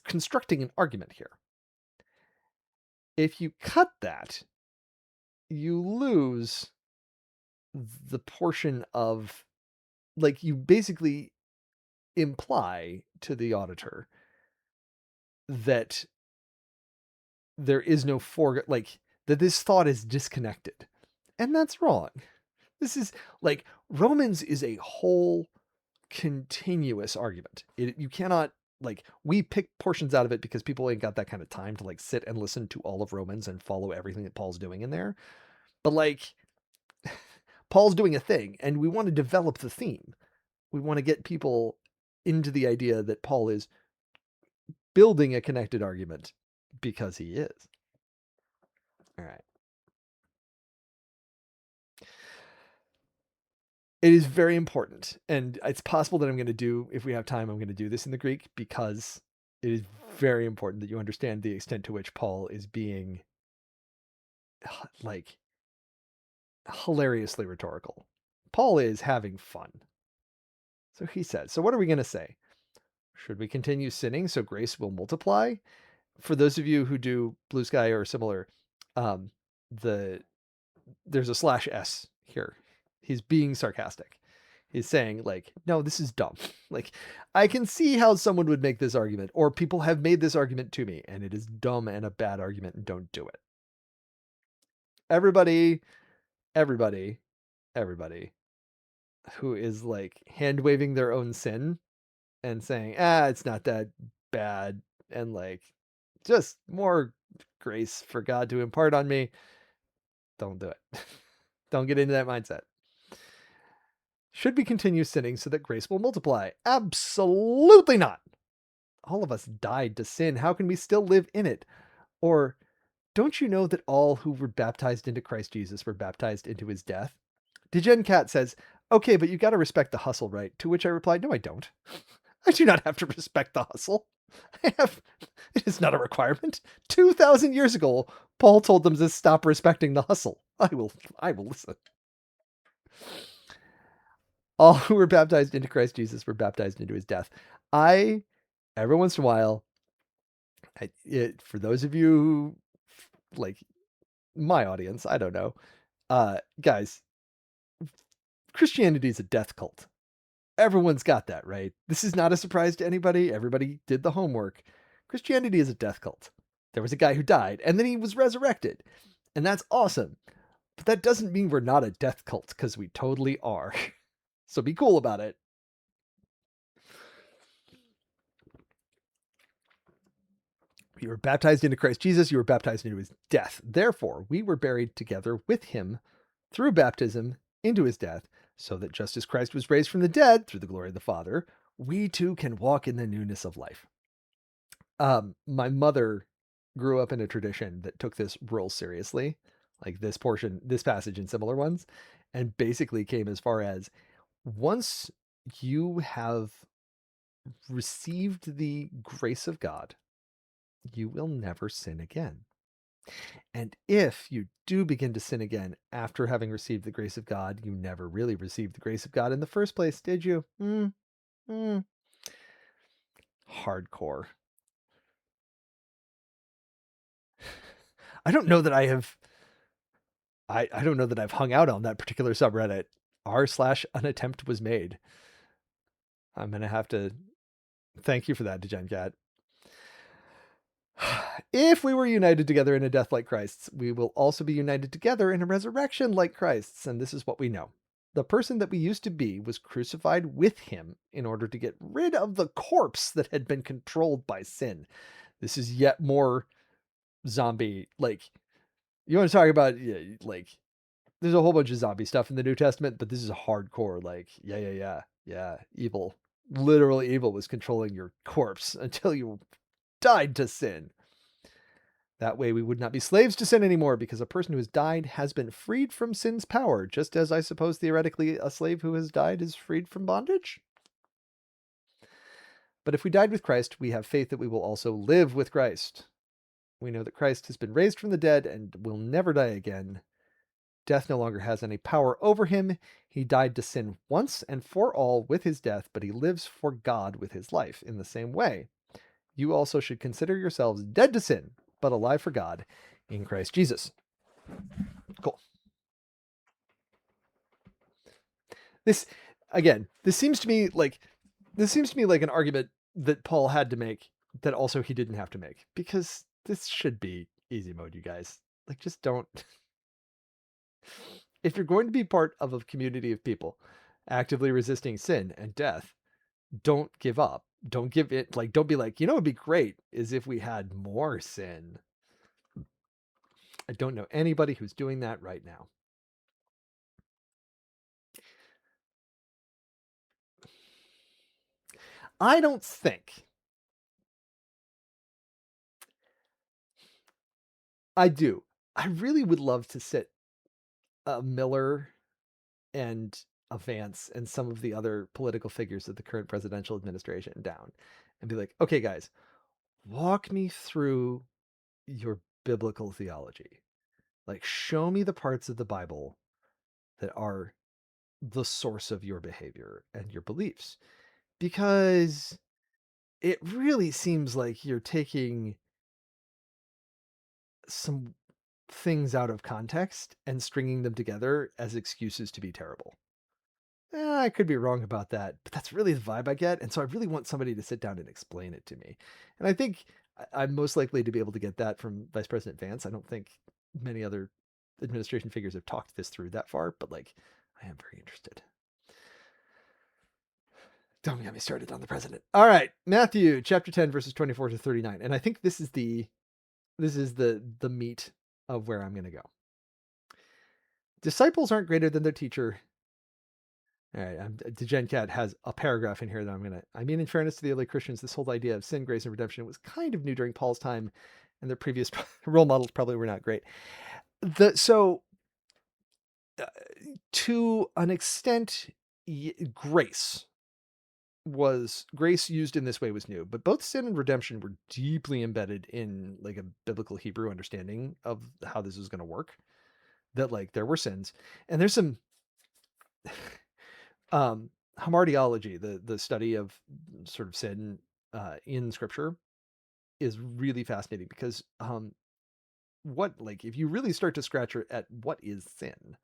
constructing an argument here. If you cut that, you lose the portion of, like, you basically imply to the auditor that there is no like that this thought is disconnected, and that's wrong. This is like Romans is a whole continuous argument. You cannot, like, we pick portions out of it because people ain't got that kind of time to like sit and listen to all of Romans and follow everything that Paul's doing in there. But like Paul's doing a thing and we want to develop the theme. We want to get people into the idea that Paul is building a connected argument because he is. All right. It is very important, and it's possible that I'm going to do, if we have time, I'm going to do this in the Greek because it is very important that you understand the extent to which Paul is being like hilariously rhetorical. Paul is having fun. So he says, so what are we going to say? Should we continue sinning so grace will multiply? For those of you who do Blue Sky or similar, um, there's a /s here. He's being sarcastic. He's saying, like, no, this is dumb. Like, I can see how someone would make this argument, or people have made this argument to me, and it is dumb and a bad argument, and don't do it. Everybody, everybody, everybody who is like hand waving their own sin and saying, it's not that bad, and like, just more grace for God to impart on me, don't do it. Don't get into that mindset. Should we continue sinning so that grace will multiply? Absolutely not. All of us died to sin. How can we still live in it? Or don't you know that all who were baptized into Christ Jesus were baptized into his death? Degen Cat says, okay, but you got to respect the hustle, right? To which I replied, no, I don't. I do not have to respect the hustle. It is not a requirement. 2,000 years ago, Paul told them to stop respecting the hustle. I will listen. All who were baptized into Christ Jesus were baptized into his death. Every once in a while, for those of you who, like my audience, I don't know, guys, Christianity is a death cult. Everyone's got that, right? This is not a surprise to anybody. Everybody did the homework. Christianity is a death cult. There was a guy who died, and then he was resurrected. And that's awesome. But that doesn't mean we're not a death cult, because we totally are. So be cool about it. You were baptized into Christ Jesus. You were baptized into his death. Therefore, we were buried together with him through baptism into his death, so that just as Christ was raised from the dead through the glory of the Father, we too can walk in the newness of life. My mother grew up in a tradition that took this real seriously, like this passage and similar ones, and basically came as far as, once you have received the grace of God, you will never sin again. And if you do begin to sin again after having received the grace of God, you never really received the grace of God in the first place, did you? Hardcore. I don't know that I have. I don't know that I've hung out on that particular subreddit. r/an attempt was made. I'm gonna have to thank you for that, DegenCat. If we were united together in a death like Christ's, we will also be united together in a resurrection like Christ's, and this is what we know. The person that we used to be was crucified with him in order to get rid of the corpse that had been controlled by sin. This is yet more zombie, like, you want to talk about, like, there's a whole bunch of zombie stuff in the New Testament, but this is hardcore, like, yeah, evil. Literal evil was controlling your corpse until you died to sin. That way we would not be slaves to sin anymore, because a person who has died has been freed from sin's power, just as I suppose theoretically a slave who has died is freed from bondage. But if we died with Christ, we have faith that we will also live with Christ. We know that Christ has been raised from the dead and will never die again. Death no longer has any power over him. He died to sin once and for all with his death, but he lives for God with his life. In the same way, you also should consider yourselves dead to sin, but alive for God in Christ Jesus. Cool. This seems to me like an argument that Paul had to make that also he didn't have to make, because this should be easy mode, you guys. Like, just don't. If you're going to be part of a community of people actively resisting sin and death, don't give up. Don't give it, like, don't be like, it'd be great is if we had more sin. I don't know anybody who's doing that right now. I don't think. I do. I really would love to sit Miller and Vance and some of the other political figures of the current presidential administration down and be like, okay, guys, walk me through your biblical theology. Like, show me the parts of the Bible that are the source of your behavior and your beliefs. Because it really seems like you're taking some things out of context and stringing them together as excuses to be terrible. I could be wrong about that, but that's really the vibe I get. And so I really want somebody to sit down and explain it to me. And I think I'm most likely to be able to get that from Vice President Vance. I don't think many other administration figures have talked this through that far, but like, I am very interested. Don't get me started on the president. All right, Matthew chapter 10, verses 24 to 39. And I think this is the meat of where I'm going to go. Disciples aren't greater than their teacher. All right, DegenCat has a paragraph in here that in fairness to the early Christians, this whole idea of sin, grace, and redemption was kind of new during Paul's time, and their previous role models probably were not great. To an extent, grace grace used in this way was new, but both sin and redemption were deeply embedded in like a biblical Hebrew understanding of how this was going to work. That like there were sins, and there's some hamartiology, the study of sort of sin in Scripture, is really fascinating because what like if you really start to scratch at what is sin,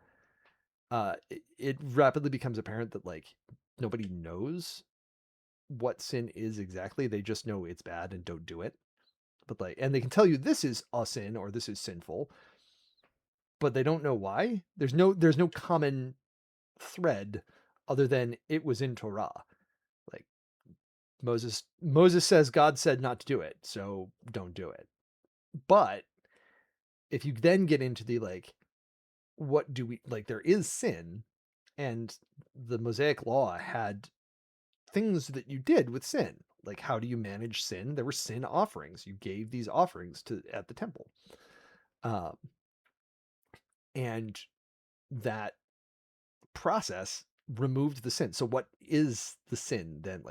it rapidly becomes apparent that like nobody knows what sin is exactly. They just know it's bad and don't do it. But like, and they can tell you this is a sin or this is sinful, but they don't know why. There's no common thread other than it was in Torah. Like Moses says God said not to do it, so don't do it. But if you then get into the like, what do we like? There is sin, and the Mosaic law had things that you did with sin. Like, how do you manage sin? There were sin offerings. You gave these offerings to at the temple, um, and that process removed the sin. So, what is the sin then?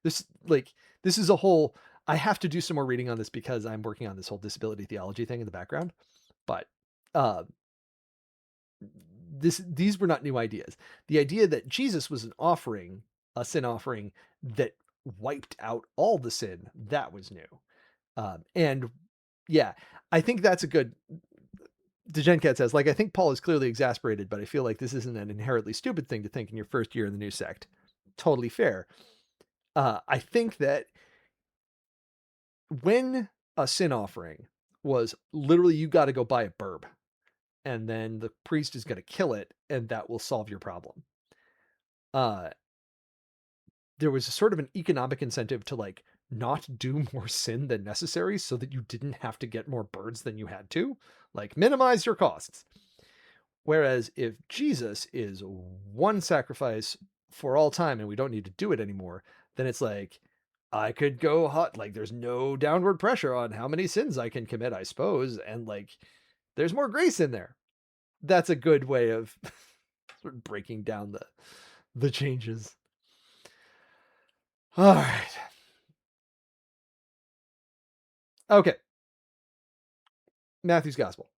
This, like, this is a whole. I have to do some more reading on this because I'm working on this whole disability theology thing in the background. But uh, these were not new ideas. The idea that Jesus was an offering, a sin offering that wiped out all the sin, that was new. And yeah, I think that's a good. DeGencat says, like, I think Paul is clearly exasperated, but I feel like this isn't an inherently stupid thing to think in your first year in the new sect. Totally fair. I think that when a sin offering was literally you got to go buy a burb and then the priest is going to kill it and that will solve your problem. There was a sort of an economic incentive to like not do more sin than necessary so that you didn't have to get more birds than you had to, like minimize your costs. Whereas if Jesus is one sacrifice for all time and we don't need to do it anymore, then it's like, I could go hot. Like there's no downward pressure on how many sins I can commit, I suppose. And like, there's more grace in there. That's a good way of sort of breaking down the changes. All right. Okay. Matthew's Gospel.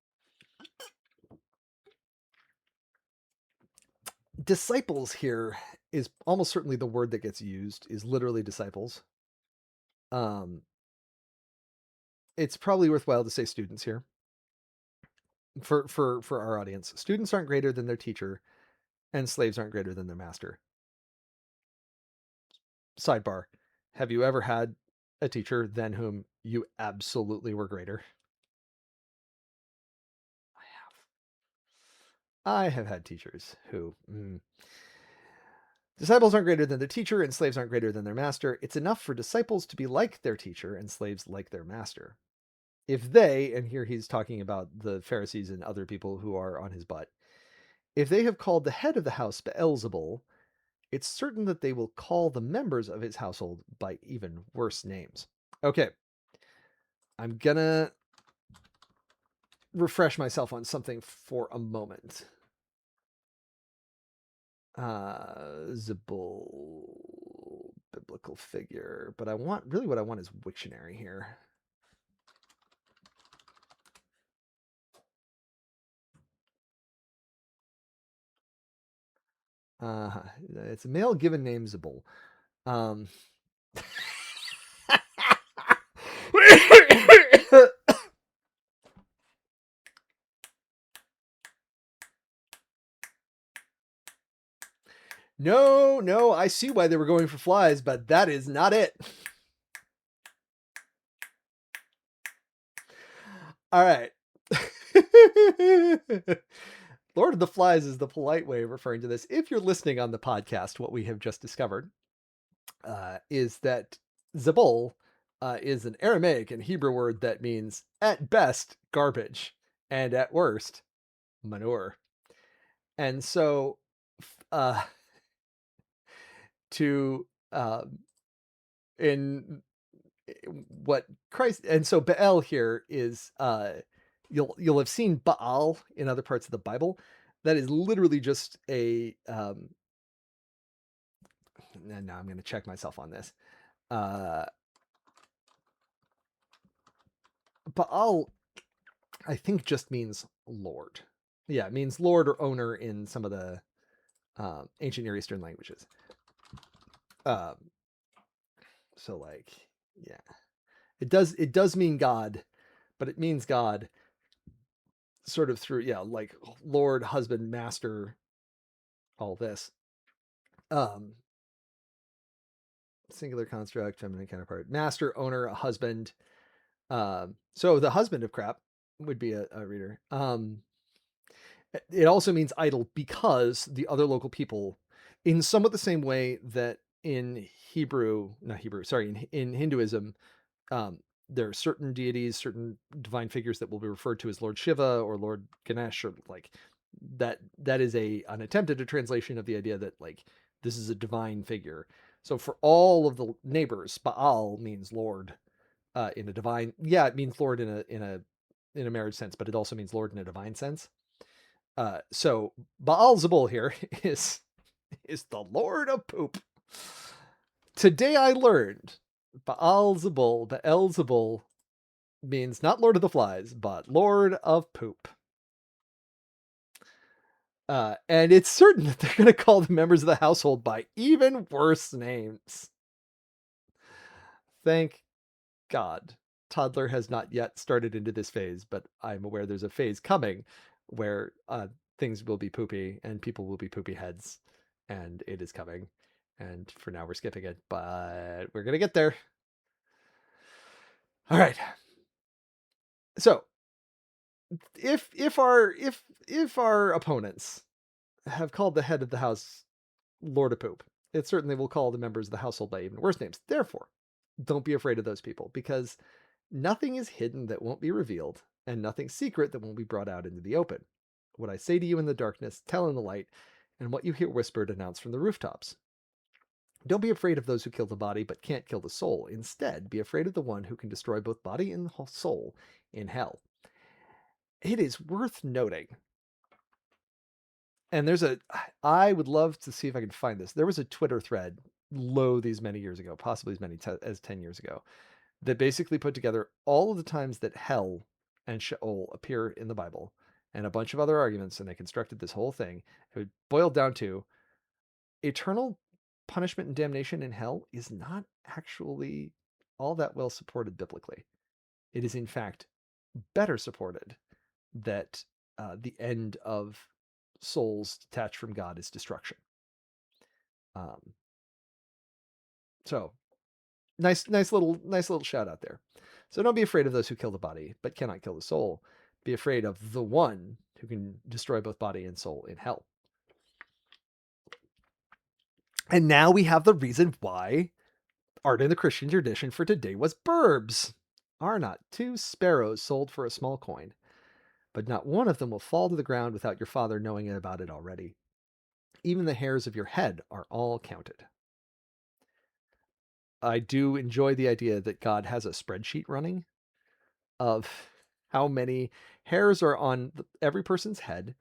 Disciples here is almost certainly the word that gets used, is literally disciples. It's probably worthwhile to say students here for our audience. Students aren't greater than their teacher, and slaves aren't greater than their master. Sidebar: have you ever had a teacher than whom you absolutely were greater? I have had teachers who disciples aren't greater than their teacher and slaves aren't greater than their master. It's enough for disciples to be like their teacher and slaves like their master. If they, and here he's talking about the Pharisees and other people who are on his butt, if they have called the head of the house Beelzebul, it's certain that they will call the members of his household by even worse names. Okay. I'm gonna refresh myself on something for a moment. Zebul, biblical figure, but what I want is Wiktionary here. It's a male given name Zebul. No, I see why they were going for flies, but that is not it. All right. Lord of the Flies is the polite way of referring to this. If you're listening on the podcast, what we have just discovered is that Zebul is an Aramaic and Hebrew word that means, at best, garbage, and at worst, manure. And so, to in what Christ, and so Baal here is you'll have seen Baal in other parts of the Bible. That is literally just a and now I'm going to check myself on this. Baal, I think, just means Lord. Yeah, it means Lord or owner in some of the ancient Near Eastern languages. Um, so like, yeah, it does mean God, but it means God sort of through, yeah, like Lord, husband, master, all this. Um, Singular construct, feminine counterpart, master, owner, a husband. So the husband of crap would be a reader. It also means idol because the other local people, in somewhat the same way that in in Hinduism, um, there are certain deities, certain divine figures that will be referred to as Lord Shiva or Lord Ganesh, or like that. That is an attempt at a translation of the idea that like this is a divine figure. So for all of the neighbors, Baal means Lord in a divine. Yeah, it means Lord in a marriage sense, but it also means Lord in a divine sense. So Baal Zebul here is the Lord of Poop. Today I learned Baal Zebul, the El Zebul, means not Lord of the Flies, but Lord of Poop. And it's certain that they're going to call the members of the household by even worse names. Thank God. Toddler has not yet started into this phase, but I'm aware there's a phase coming where things will be poopy and people will be poopy heads, and it is coming. And for now, we're skipping it, but we're going to get there. All right. So if our opponents have called the head of the house Lord of Poop, it certainly will call the members of the household by even worse names. Therefore, don't be afraid of those people, because nothing is hidden that won't be revealed, and nothing secret that won't be brought out into the open. What I say to you in the darkness, tell in the light, and what you hear whispered, announce from the rooftops. Don't be afraid of those who kill the body but can't kill the soul. Instead, be afraid of the one who can destroy both body and soul in hell. It is worth noting, and I would love to see if I can find this. There was a Twitter thread these many years ago, possibly as many as 10 years ago, that basically put together all of the times that hell and Sheol appear in the Bible and a bunch of other arguments, and they constructed this whole thing. It boiled down to eternal punishment and damnation in hell is not actually all that well supported biblically. It is, in fact, better supported that the end of souls detached from God is destruction. Um, so nice little shout out there. So don't be afraid of those who kill the body but cannot kill the soul. Be afraid of the one who can destroy both body and soul in hell. And now we have the reason why art in the Christian tradition for today was burbs. Are not 2 sparrows sold for a small coin? But not one of them will fall to the ground without your Father knowing about it already. Even the hairs of your head are all counted. I do enjoy the idea that God has a spreadsheet running of how many hairs are on every person's head,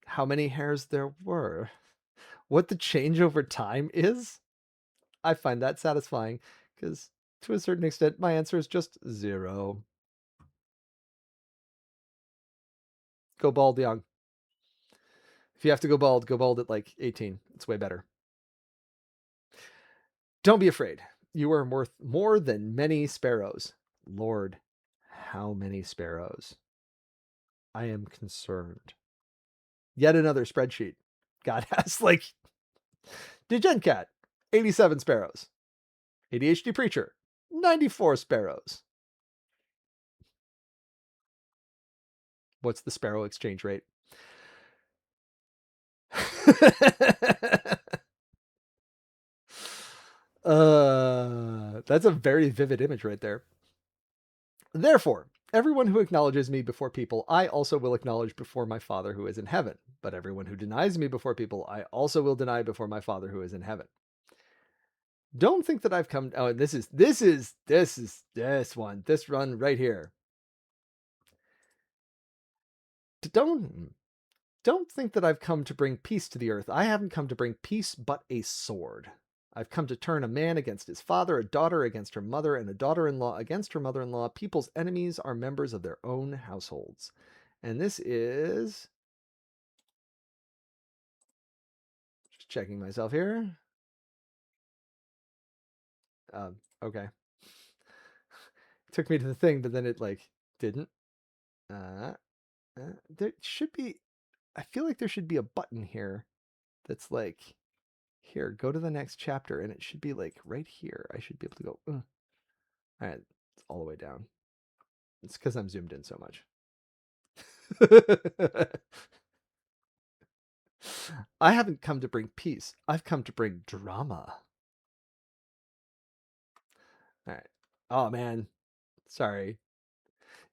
how many hairs there were, what the change over time is. I find that satisfying because, to a certain extent, my answer is just 0. Go bald young. If you have to go bald at like 18. It's way better. Don't be afraid. You are worth more than many sparrows. Lord, how many sparrows? I am concerned. Yet another spreadsheet. God has like DegenCat, 87 sparrows. ADHD Preacher, 94 sparrows. What's the sparrow exchange rate? That's a very vivid image right there. Therefore, everyone who acknowledges me before people, I also will acknowledge before my Father who is in heaven. But everyone who denies me before people, I also will deny before my Father who is in heaven. Don't think that I've come. Oh, this run right here. Don't think that I've come to bring peace to the earth. I haven't come to bring peace, but a sword. I've come to turn a man against his father, a daughter against her mother, and a daughter-in-law against her mother-in-law. People's enemies are members of their own households. And this is... Just checking myself here. Okay. It took me to the thing, but then it, like, didn't. There should be... I feel like there should be a button here that's like... Here, go to the next chapter, and it should be, like, right here. I should be able to go... All right, it's all the way down. It's because I'm zoomed in so much. I haven't come to bring peace. I've come to bring drama. All right. Oh, man. Sorry.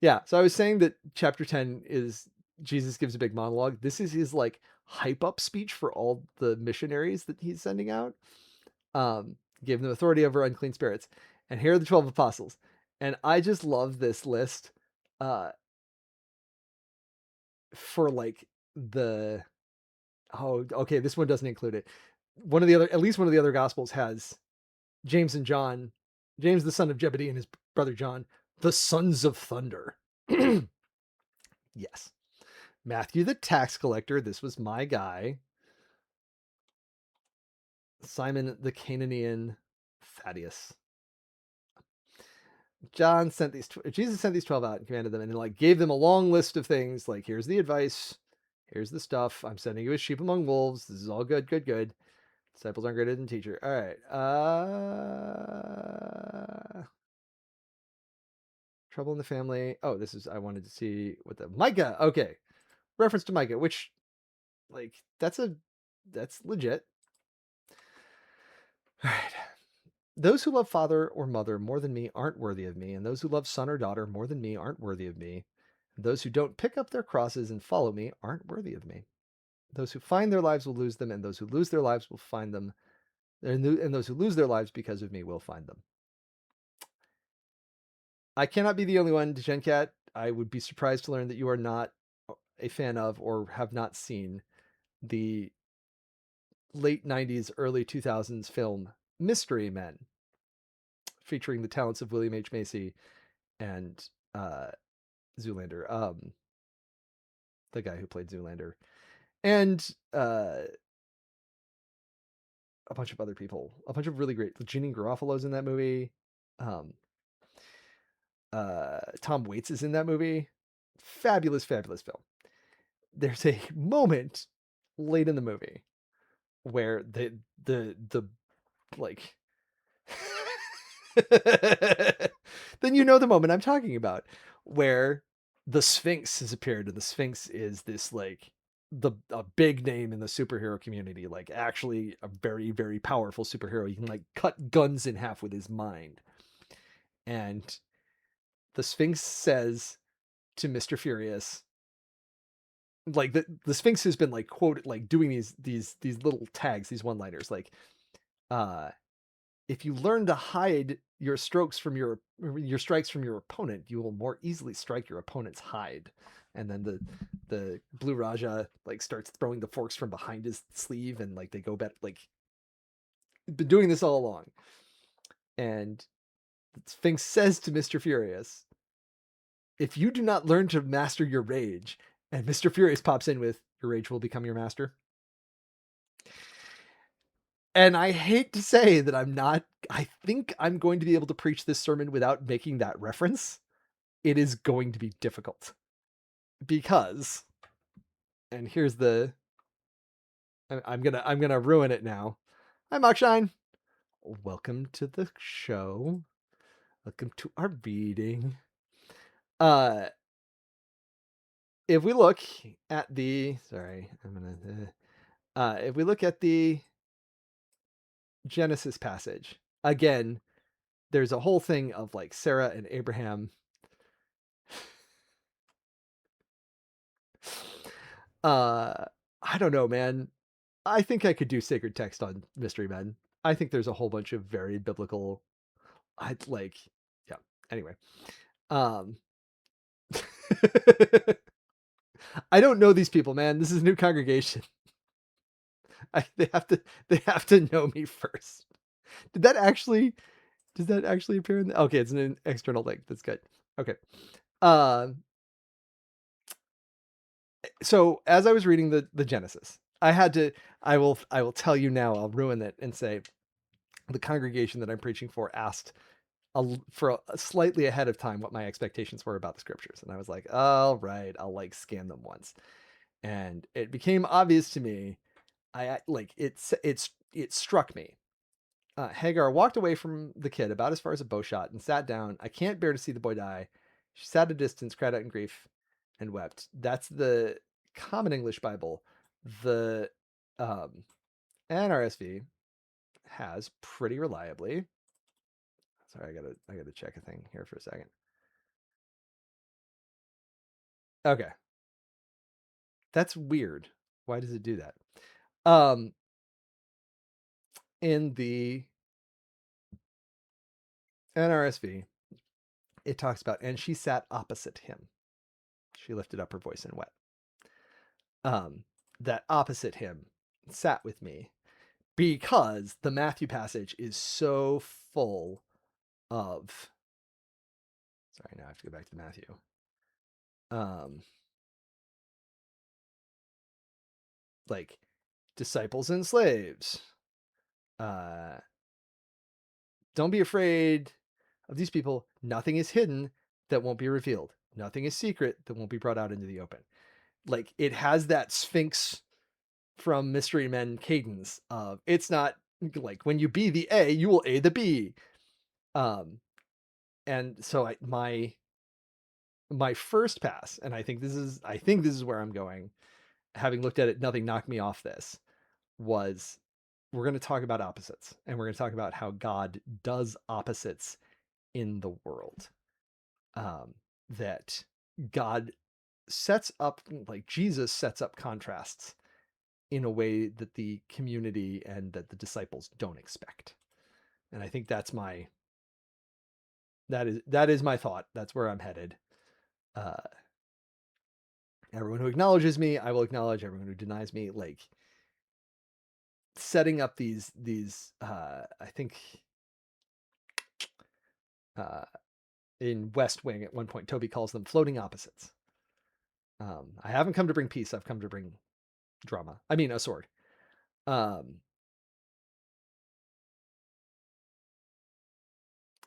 Yeah, so I was saying that chapter 10 is Jesus gives a big monologue. This is his, like, hype up speech for all the missionaries that he's sending out. Gave them authority over unclean spirits. And here are the 12 apostles. And I just love this list for, like, the... Oh, okay, this one doesn't include it. At least one of the other gospels has James and John, James the son of Zebedee and his brother John, the sons of thunder. Yes. Matthew the tax collector, this was my guy. Simon the Canaanian, Thaddeus. Jesus sent these 12 out and commanded them, and like gave them a long list of things, like, here's the advice, here's the stuff, I'm sending you as sheep among wolves, this is all good. Disciples aren't greater than teacher. All right. Trouble in the family. Oh, this is... I wanted to see what the... Micah. Okay. Reference to Micah, which, like, that's legit. All right. Those who love father or mother more than me aren't worthy of me, and those who love son or daughter more than me aren't worthy of me. And those who don't pick up their crosses and follow me aren't worthy of me. Those who find their lives will lose them, and those who lose their lives will find them. And those who lose their lives because of me will find them. I cannot be the only one, Gencat. I would be surprised to learn that you are not a fan of or have not seen the late 90s, early 2000s film Mystery Men, featuring the talents of William H. Macy and Zoolander, the guy who played Zoolander, and a bunch of other people, a bunch of really great... Jeanine Garofalo's in that movie. Tom Waits is in that movie. Fabulous film. There's a moment late in the movie where the like then you know the moment I'm talking about, where the Sphinx has appeared, and the Sphinx is this, like, a big name in the superhero community, like, actually a very, very powerful superhero. He can, like, cut guns in half with his mind. And the Sphinx says to Mr. Furious, like, the Sphinx has been, like, quoted, like, doing these little tags, these one-liners, like, if you learn to hide your strikes from your opponent, you will more easily strike your opponent's hide. And then the Blue Raja, like, starts throwing the forks from behind his sleeve, and, like, they go back, like, been doing this all along. And the Sphinx says to Mr. Furious, if you do not learn to master your rage... And Mr. Furious pops in with, your rage will become your master. And I hate to say that I think I'm going to be able to preach this sermon without making that reference. It is going to be difficult. Because, and here's the... I'm gonna ruin it now. Hi, Mockshine. Welcome to the show. Welcome to our reading. If we look at the... Sorry, if we look at the Genesis passage, again, there's a whole thing of, like, Sarah and Abraham. I don't know, man. I think I could do sacred text on Mystery Men. I think there's a whole bunch of very biblical... yeah. Anyway. I don't know these people, man. This is a new congregation. They have to know me first. Did that actually does that actually appear in the okay, it's an external link. That's good. Okay. Um so as I was reading the Genesis, I had to I will tell you now, I'll ruin it and say the congregation that I'm preaching for asked for a slightly ahead of time what my expectations were about the scriptures. And I was like, all right, I'll like scan them once. And it became obvious to me. Like it struck me. Hagar walked away from the kid about as far as a bow shot and sat down. I can't bear to see the boy die. She sat at a distance, cried out in grief, and wept. That's the Common English Bible. The um, NRSV has pretty reliably. Sorry, I gotta check a thing here for a second. Okay, that's weird. Why does it do that? Um, in the NRSV, it talks about, and she sat opposite him. She lifted up her voice and wept. That opposite him sat with me because the Matthew passage is so full of. Sorry, now I have to go back to Matthew. Um, like disciples and slaves. Uh, don't be afraid of these people. Nothing is hidden that won't be revealed. Nothing is secret that won't be brought out into the open. Like it has that Sphinx from Mystery Men cadence of it's not like when you be the A, you will A the B. Um, and so my first pass, and I think this is where I'm going, having looked at it, nothing knocked me off this, was we're going to talk about opposites, and we're going to talk about how God does opposites in the world. Um, that God sets up, like Jesus sets up contrasts in a way that the community and that the disciples don't expect. And I think that is my thought. That's where I'm headed. Uh, everyone who acknowledges me, I will acknowledge. Everyone who denies me, like setting up these. I think uh, in West Wing at one point, Toby calls them floating opposites. I haven't come to bring peace. I've come to bring drama. I mean, a sword. Um,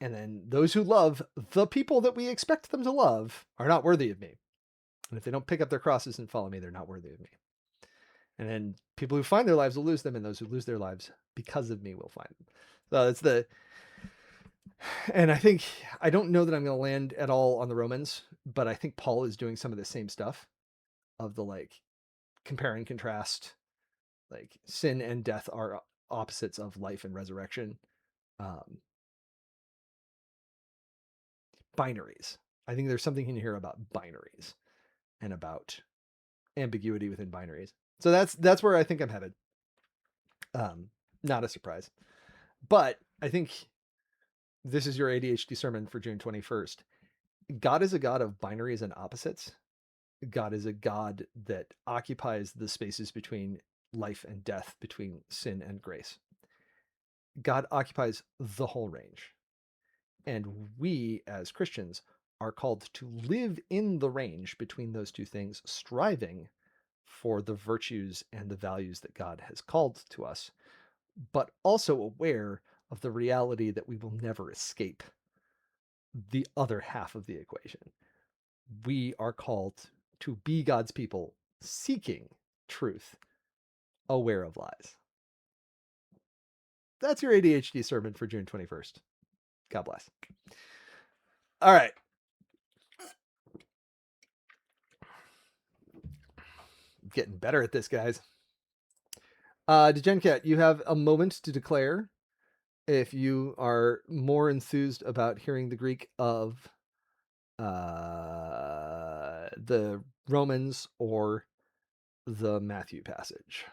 and then those who love the people that we expect them to love are not worthy of me. And if they don't pick up their crosses and follow me, they're not worthy of me. And then people who find their lives will lose them, and those who lose their lives because of me will find them. So it's the, and I think, I don't know that I'm going to land at all on the Romans, but I think Paul is doing some of the same stuff of the like compare and contrast, like sin and death are opposites of life and resurrection. Um, Binaries. I think there's something in here about binaries and about ambiguity within binaries. So that's where I think I'm headed. Um, Not a surprise, but I think this is your ADHD sermon for June 21st. God is a God of binaries and opposites. God is a God that occupies the spaces between life and death, between sin and grace. God occupies the whole range. And we as Christians are called to live in the range between those two things, striving for the virtues and the values that God has called to us, but also aware of the reality that we will never escape the other half of the equation. We are called to be God's people, seeking truth, aware of lies. That's your ADHD sermon for June 21st. God bless. All right. Getting better at this, guys. DegenCat, you have a moment to declare if you are more enthused about hearing the Greek of the Romans or the Matthew passage.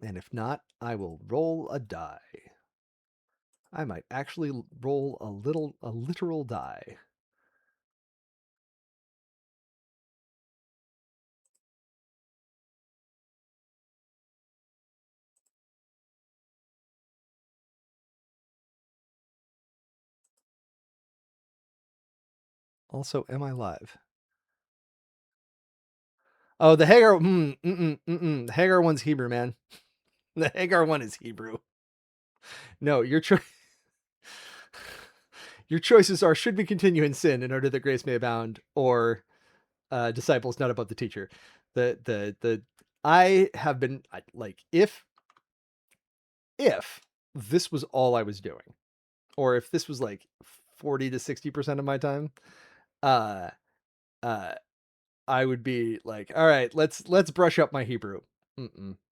And if not, I will roll a die. I might actually roll a literal die. Also, am I live? Oh, the Hagar. The Hagar one's Hebrew, man. The Hagar one is Hebrew. No, your choices are: should we continue in sin in order that grace may abound, or disciples not above the teacher. The I have been like, if this was all I was doing, or if this was like 40 to 60% of my time, uh uh I would be like, all right, let's brush up my Hebrew.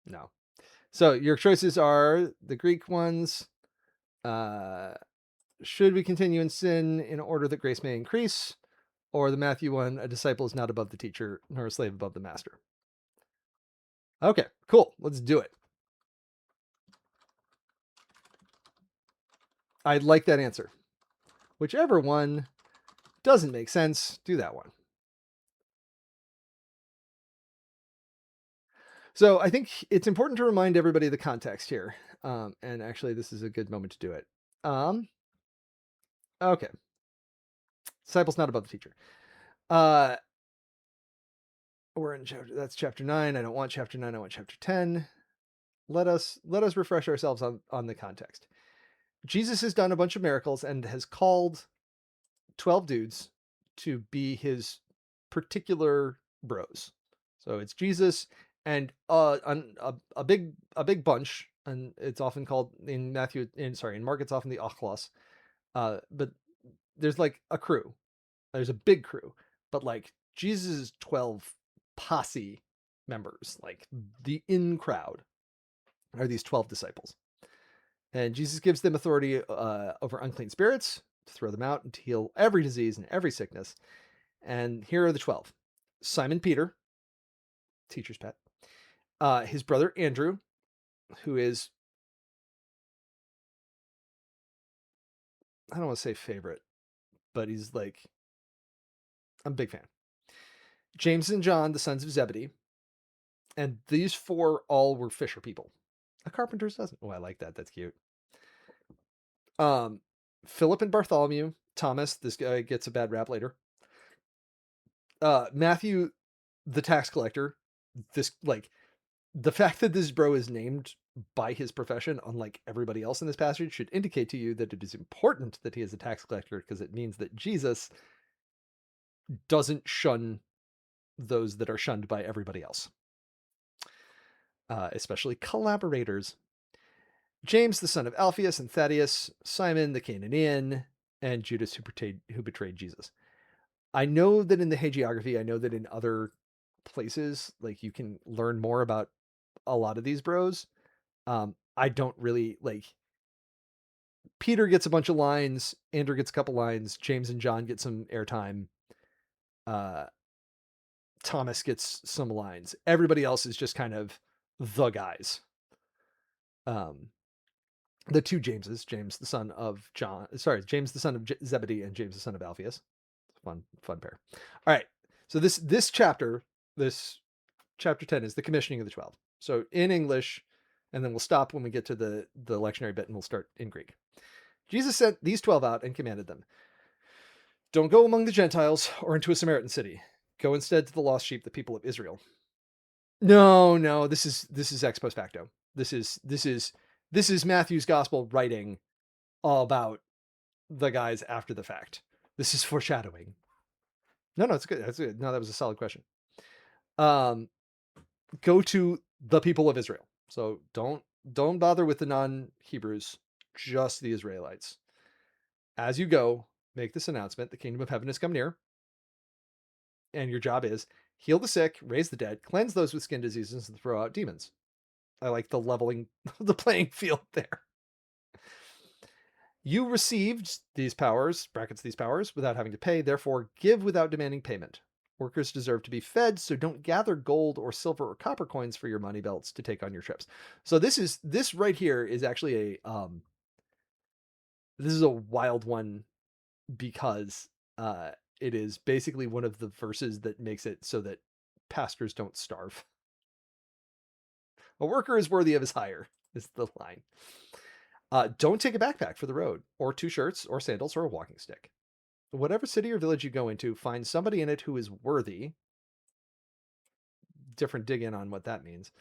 No. So your choices are the Greek ones. Uh should we continue in sin in order that grace may increase? Or the Matthew one, a disciple is not above the teacher, nor a slave above the master. Okay, cool. Let's do it. I like that answer. Whichever one doesn't make sense, do that one. So I think it's important to remind everybody of the context here. And actually, this is a good moment to do it. Okay. Disciples not above the teacher. We're in that's chapter 9. I don't want chapter 9. I want chapter 10. Let us refresh ourselves on the context. Jesus has done a bunch of miracles and has called 12 dudes to be his particular bros. So it's Jesus and a big bunch, and it's often called in Mark it's often the Ochlos. But there's like a crew. There's a big crew, but like Jesus' 12 posse members, like the in crowd, are these 12 disciples. And Jesus gives them authority over unclean spirits to throw them out and to heal every disease and every sickness. And here are the 12: Simon Peter, teacher's pet, his brother Andrew, who is, I don't want to say favorite, but he's like, I'm a big fan. James and John, the sons of Zebedee. And these four all were fisher people. A carpenter's doesn't. Oh, I like that. That's cute. Philip and Bartholomew, Thomas, this guy gets a bad rap later. Matthew, the tax collector. This, like, the fact that this bro is named by his profession, unlike everybody else in this passage, should indicate to you that it is important that he is a tax collector, because it means that Jesus doesn't shun those that are shunned by everybody else, especially collaborators. James, the son of Alphaeus and Thaddeus, Simon the Canaanian, and Judas, who betrayed Jesus. I know that in the hagiography, I know that in other places, like, you can learn more about a lot of these bros. I don't really like. Peter gets a bunch of lines. Andrew gets a couple lines. James and John get some airtime. Uh, Thomas gets some lines. Everybody else is just kind of the guys. The two Jameses, James the son of James the son of Zebedee and James the son of Alphaeus. Fun pair. All right. So this chapter 10 is the commissioning of the 12. So in English, and then we'll stop when we get to the lectionary bit, and we'll start in Greek. Jesus sent these 12 out and commanded them, don't go among the Gentiles or into a Samaritan city. Go instead to the lost sheep, the people of Israel. No, this is ex post facto. This is Matthew's gospel writing all about the guys after the fact. This is foreshadowing. No, it's good. That's good. No, that was a solid question. Go to the people of Israel. So don't bother with the non-Hebrews, just the Israelites. As you go, make this announcement: the kingdom of heaven has come near. And your job is heal the sick, raise the dead, cleanse those with skin diseases, and throw out demons. I like the leveling the playing field there. You received these powers, brackets these powers, without having to pay. Therefore, give without demanding payment. Workers deserve to be fed, so don't gather gold or silver or copper coins for your money belts to take on your trips. So this right here is actually this is a wild one, because it is basically one of the verses that makes it so that pastors don't starve. A worker is worthy of his hire, is the line. Don't take a backpack for the road, or 2 shirts, or sandals, or a walking stick. Whatever city or village you go into, find somebody in it who is worthy. Different dig in on what that means.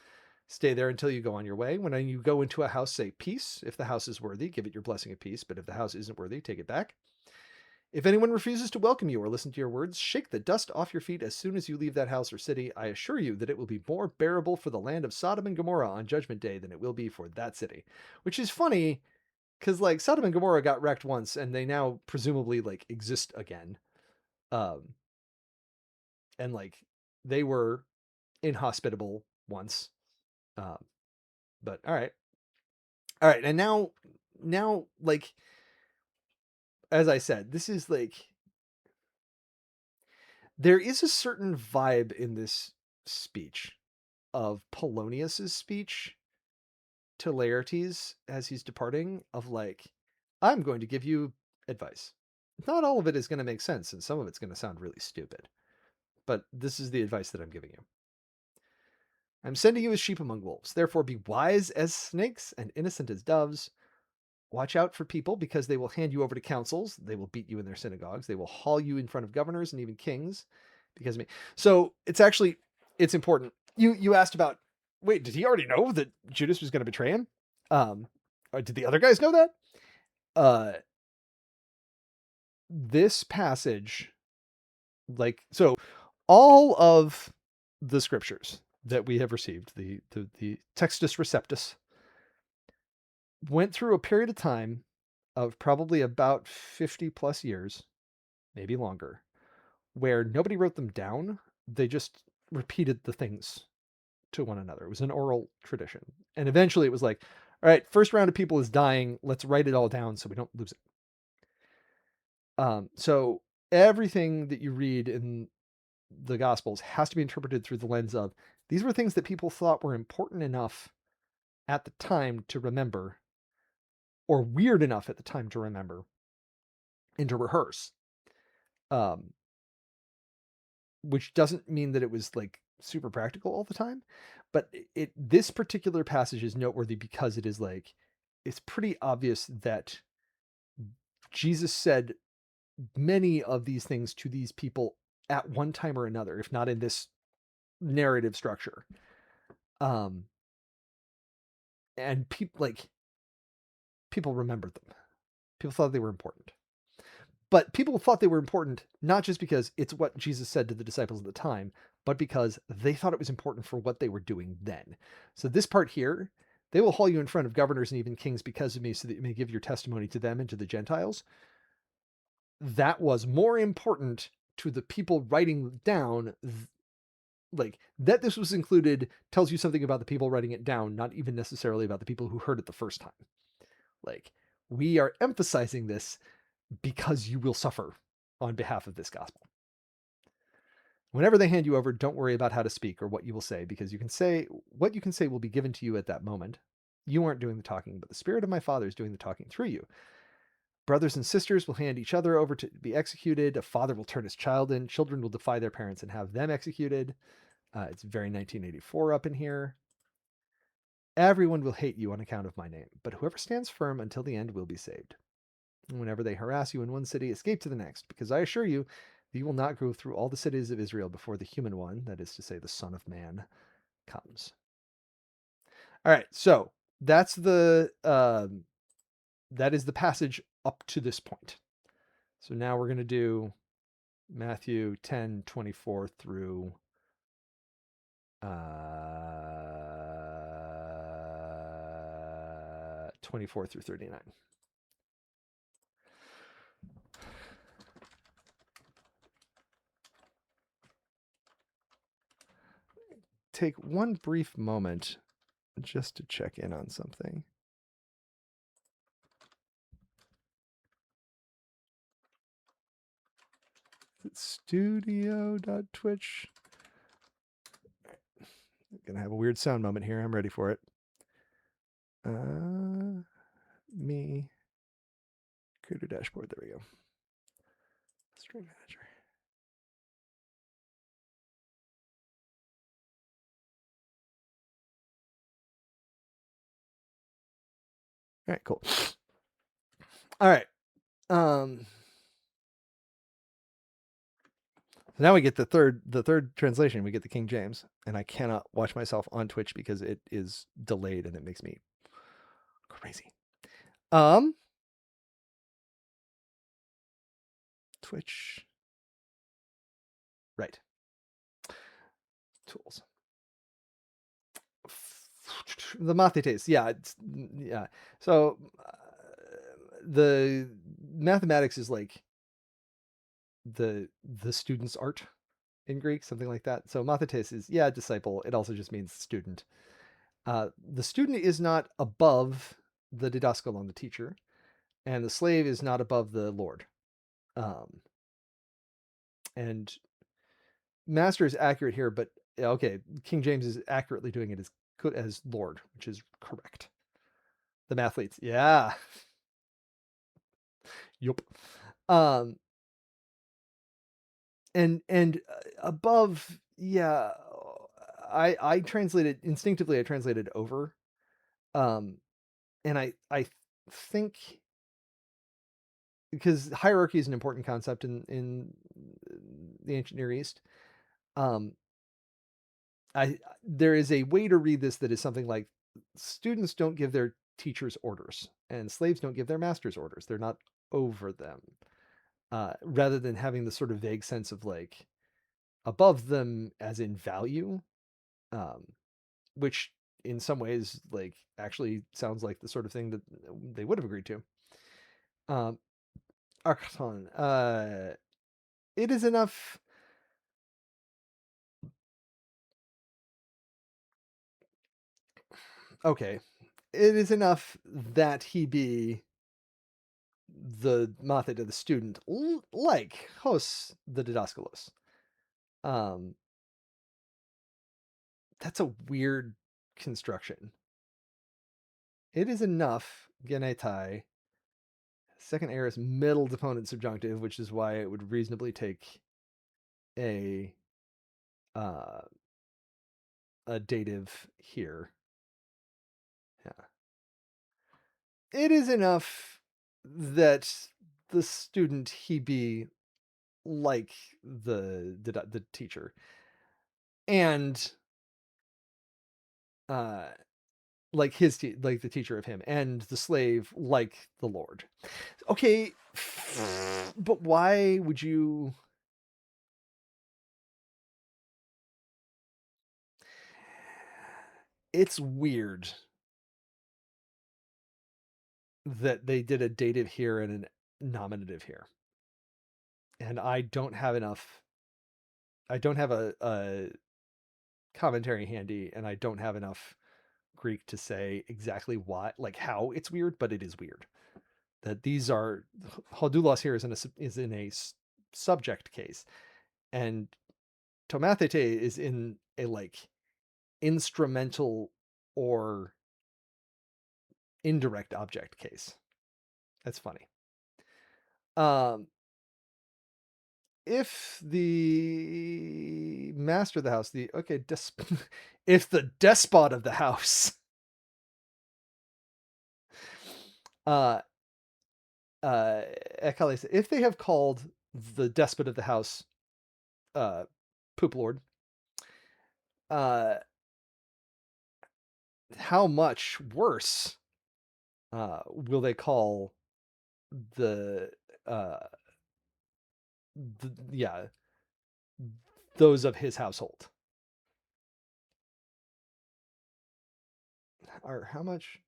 Stay there until you go on your way. When you go into a house, say peace. If the house is worthy, give it your blessing of peace. But if the house isn't worthy, take it back. If anyone refuses to welcome you or listen to your words, shake the dust off your feet as soon as you leave that house or city. I assure you that it will be more bearable for the land of Sodom and Gomorrah on Judgment Day than it will be for that city. Which is funny, because like Sodom and Gomorrah got wrecked once and they now presumably like exist again. Um, and like they were inhospitable once. Um, but all right, and now like as I said, this is like there is a certain vibe in this speech of Polonius's speech to Laertes as he's departing of like, I'm going to give you advice. Not all of it is going to make sense, and some of it's going to sound really stupid. But this is the advice that I'm giving you. I'm sending you as sheep among wolves. Therefore, be wise as snakes and innocent as doves. Watch out for people because they will hand you over to councils. They will beat you in their synagogues. They will haul you in front of governors and even kings because of me. So it's important. You asked about, wait, did he already know that Judas was going to betray him? Or did the other guys know that? Uh, this passage, like, so all of the scriptures that we have received, the Textus Receptus, went through a period of time of probably about 50 plus years, maybe longer, where nobody wrote them down. They just repeated the things to one another. It was an oral tradition. And eventually it was like, all right, first round of people is dying. Let's write it all down so we don't lose it. So everything that you read in the Gospels has to be interpreted through the lens of these were things that people thought were important enough at the time to remember, or weird enough at the time to remember and to rehearse. Um, which doesn't mean that it was like super practical all the time, but this particular passage is noteworthy because it is like it's pretty obvious that Jesus said many of these things to these people at one time or another, if not in this narrative structure. Um, and people remembered them. People thought they were important. But people thought they were important not just because it's what Jesus said to the disciples at the time, but because they thought it was important for what they were doing then. So this part here, they will haul you in front of governors and even kings because of me so that you may give your testimony to them and to the Gentiles. That was more important to the people writing down. Like that this was included tells you something about the people writing it down, not even necessarily about the people who heard it the first time. Like we are emphasizing this because you will suffer on behalf of this gospel. Whenever they hand you over, don't worry about how to speak or what you will say, because what you can say will be given to you at that moment. You aren't doing the talking, but the Spirit of my Father is doing the talking through you. Brothers and sisters will hand each other over to be executed. A father will turn his child in. Children will defy their parents and have them executed. It's very 1984 up in here. Everyone will hate you on account of my name, but whoever stands firm until the end will be saved. Whenever they harass you in one city, escape to the next, because I assure you, you will not go through all the cities of Israel before the human one, that is to say, the Son of Man, comes. All right, so that's that is the passage up to this point. So now we're going to do Matthew 10:24 through 24 through 39. Take one brief moment just to check in on something. Studio.twitch. Gonna have a weird sound moment here. I'm ready for it. Me. Creator dashboard. There we go. Stream manager. All right, cool. All right. So now we get the third translation. We get the King James, and I cannot watch myself on Twitch because it is delayed and it makes me crazy. Twitch. Right. Tools. The Mathetes. Yeah. So the mathematics is like the student's art in Greek, something like that. So Mathetes is disciple. It also just means student. The student is not above the didaskalon, the teacher, and the slave is not above the lord. And master is accurate here, but okay, King James is accurately doing it as lord, which is correct. The mathletes, yeah, yup. And above, yeah, I translated instinctively. I translated over, and I think because hierarchy is an important concept in the ancient Near East. Um, there is a way to read this that is something like students don't give their teachers orders, and slaves don't give their masters orders. They're not over them. Rather than having the sort of vague sense of like above them as in value, um, which in some ways like actually sounds like the sort of thing that they would have agreed to. Um, Archon, it is enough. Okay, it is enough that he be the Mathe to the student, like Hos the Didaskalos. Um, that's a weird construction. It is enough, genetai, second aorist middle deponent subjunctive, which is why it would reasonably take a uh, a dative here. Yeah. It is enough that the student he be like the teacher, and uh like like the teacher of him, and the slave like the lord. Okay, but why would you? It's weird that they did a dative here and a nominative here, and I don't have enough. I don't have a commentary handy, and I don't have enough Greek to say exactly why, like how it's weird, but it is weird that these are hodulos here is in a subject case, and tomathete is in a like instrumental or indirect object case. That's funny. Um, if the master of the house, if the despot of the house, uh, if they have called the despot of the house, poop lord, uh, how much worse, will they call the, uh, those of his household? Or how much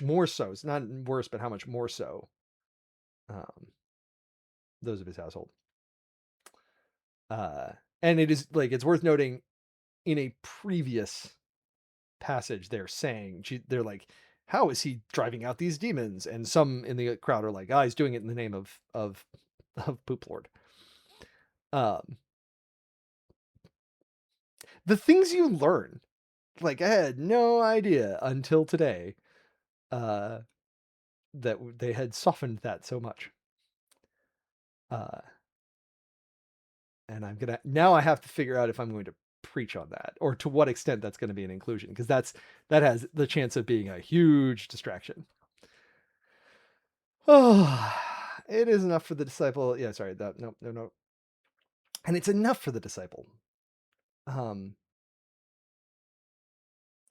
more so? It's not worse, but how much more so? Um, those of his household. Uh, and it is like it's worth noting in a previous passage they're like, how is he driving out these demons? And some in the crowd are like, he's doing it in the name of Poop Lord. The things you learn, like I had no idea until today, that they had softened that so much. And I have to figure out if I'm going to preach on that or to what extent that's going to be an inclusion, because that has the chance of being a huge distraction. Oh, it is enough for the disciple. Yeah, sorry. No. And it's enough for the disciple.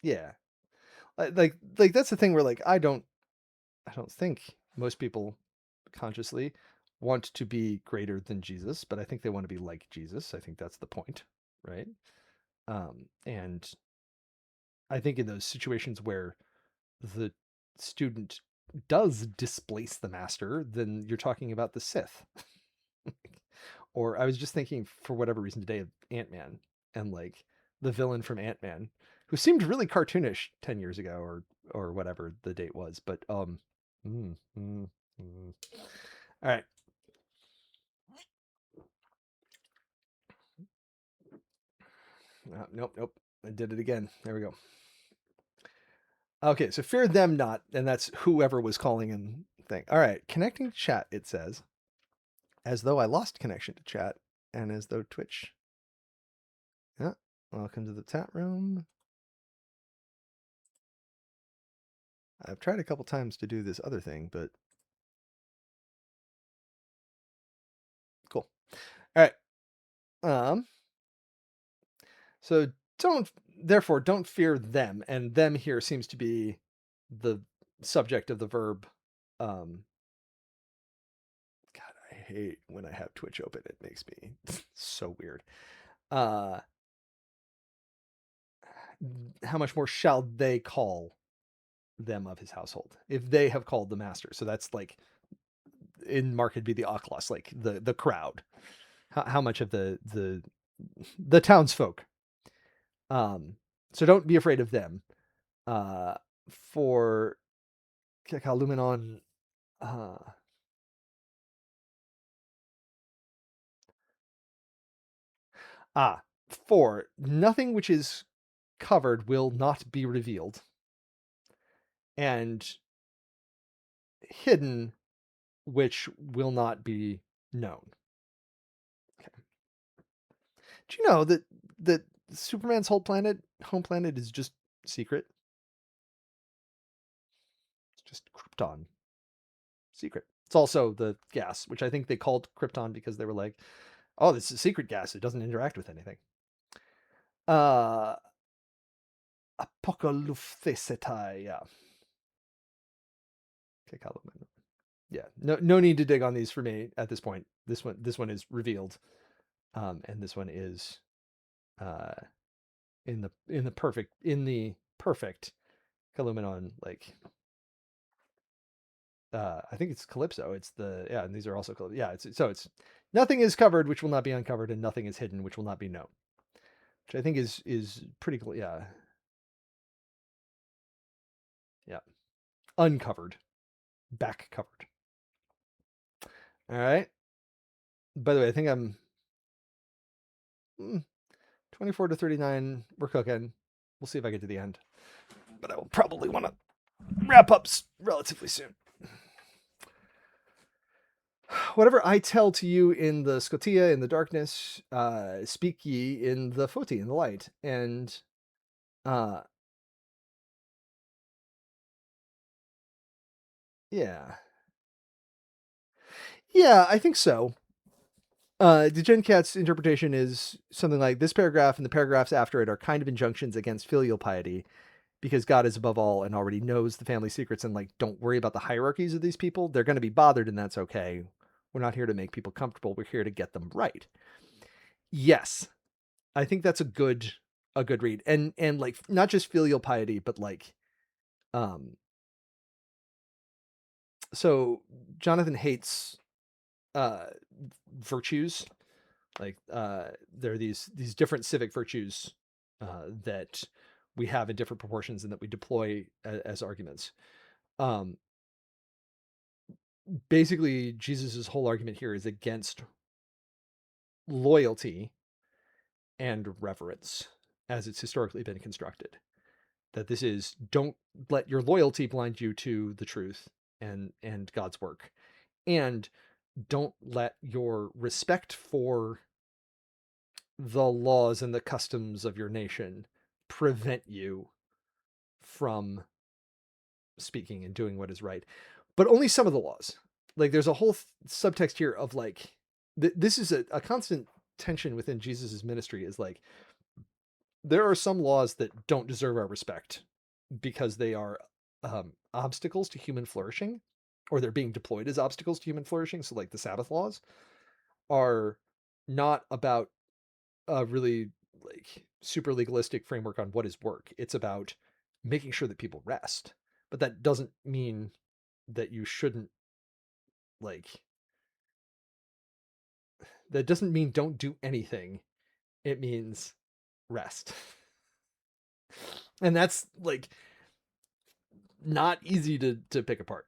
Yeah. Like that's the thing where like I don't think most people consciously want to be greater than Jesus, but I think they want to be like Jesus. I think that's the point, right? And I think in those situations where the student does displace the master, then you're talking about the Sith. Or I was just thinking for whatever reason today of Ant-Man and like the villain from Ant-Man, who seemed really cartoonish 10 years ago or whatever the date was. But mm, mm, mm. All right. Nope, nope. I did it again. There we go. Okay, so fear them not, and that's whoever was calling in thing. All right, connecting to chat, it says, as though I lost connection to chat, and as though Twitch. Yeah, welcome to the chat room. I've tried a couple times to do this other thing, but cool. All right. So therefore don't fear them, and them here seems to be the subject of the verb. God, I hate when I have Twitch open. It makes me so weird. How much more shall they call them of his household if they have called the master? So that's like in Mark it'd be the oikos, like the crowd. How much of the townsfolk? So don't be afraid of them. For Lumenon, for nothing which is covered will not be revealed, and hidden which will not be known. Okay. Do you know that Superman's home planet is just secret? It's just Krypton. Secret. It's also the gas, which I think they called Krypton because they were like, oh, this is a secret gas. It doesn't interact with anything. Apocalypthesetai, yeah. Yeah. No need to dig on these for me at this point. This one is revealed. And this one is uh in the perfect Calumenon, like I think it's Calypso. It's and these are also it's nothing is covered which will not be uncovered, and nothing is hidden which will not be known. Which I think is pretty cool. Yeah. Yeah. Uncovered. Back covered. All right. By the way, I think I'm 24 to 39. We're cooking. We'll see if I get to the end. But I will probably want to wrap up relatively soon. Whatever I tell to you in the Scotia, in the darkness, speak ye in the Foti, in the light. And yeah. Yeah, I think so. The Jen Cat's interpretation is something like this paragraph and the paragraphs after it are kind of injunctions against filial piety, because God is above all and already knows the family secrets, and like don't worry about the hierarchies of these people. They're going to be bothered, and that's okay. We're not here to make people comfortable. We're here to get them right. Yes, I think that's a good read, and like not just filial piety, but like, so Jonathan hates virtues. Like there are these different civic virtues that we have in different proportions and that we deploy as arguments. Basically, Jesus's whole argument here is against loyalty and reverence as it's historically been constructed. That this is, don't let your loyalty blind you to the truth and God's work, and don't let your respect for the laws and the customs of your nation prevent you from speaking and doing what is right. But only some of the laws. Like there's a whole subtext here of like this is a constant tension within Jesus's ministry is like there are some laws that don't deserve our respect because they are obstacles to human flourishing, or they're being deployed as obstacles to human flourishing. So, like the Sabbath laws are not about a really like super legalistic framework on what is work. It's about making sure that people rest. But that doesn't mean that you shouldn't like that doesn't mean don't do anything. It means rest. And that's like not easy to pick apart.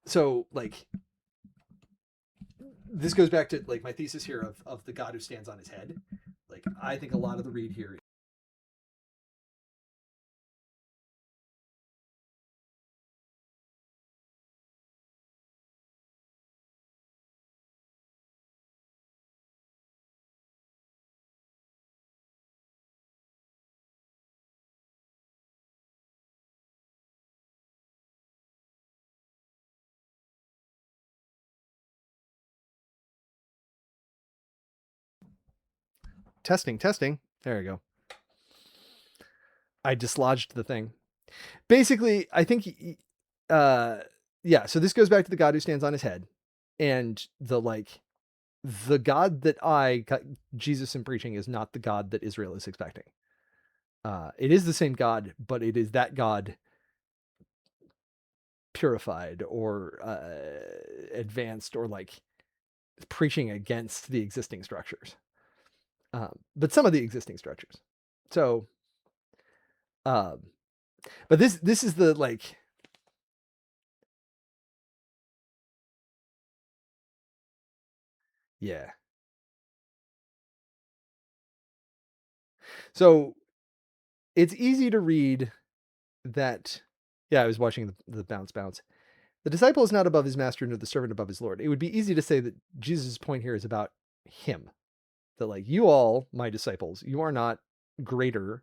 So like this goes back to like my thesis here of the God who stands on his head. Like I think a lot of the read here. Testing, testing. There you go. I dislodged the thing. Basically, I think yeah, so this goes back to the God who stands on his head, and the God that I got Jesus in preaching is not the God that Israel is expecting. It is the same God, but it is that God purified or advanced or like preaching against the existing structures, but some of the existing structures. So, um, but this is the like. Yeah. So it's easy to read that. Yeah, I was watching the bounce bounce. The disciple is not above his master, nor the servant above his Lord. It would be easy to say that Jesus' point here is about him. That like you all, my disciples, you are not greater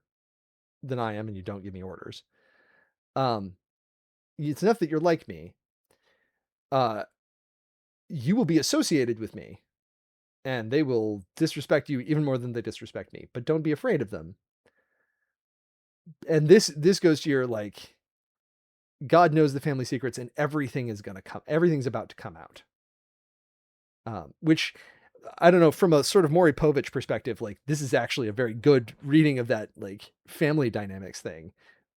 than I am, and you don't give me orders. It's enough that you're like me. You will be associated with me, and they will disrespect you even more than they disrespect me. But don't be afraid of them. And this goes to your like, God knows the family secrets, and everything is gonna come. Everything's about to come out. Which I don't know, from a sort of Maury Povich perspective, like this is actually a very good reading of that like family dynamics thing.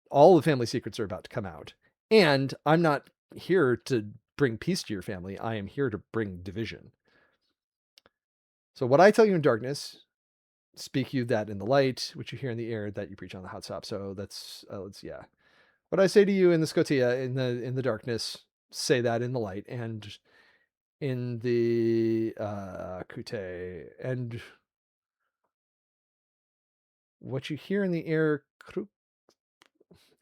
All the family secrets are about to come out. And I'm not here to bring peace to your family. I am here to bring division. So what I tell you in darkness, speak you that in the light, which you hear in the air, that you preach on the housetop. So that's let's yeah. What I say to you in the scotia, in the darkness, say that in the light, and in the kute, and what you hear in the ear,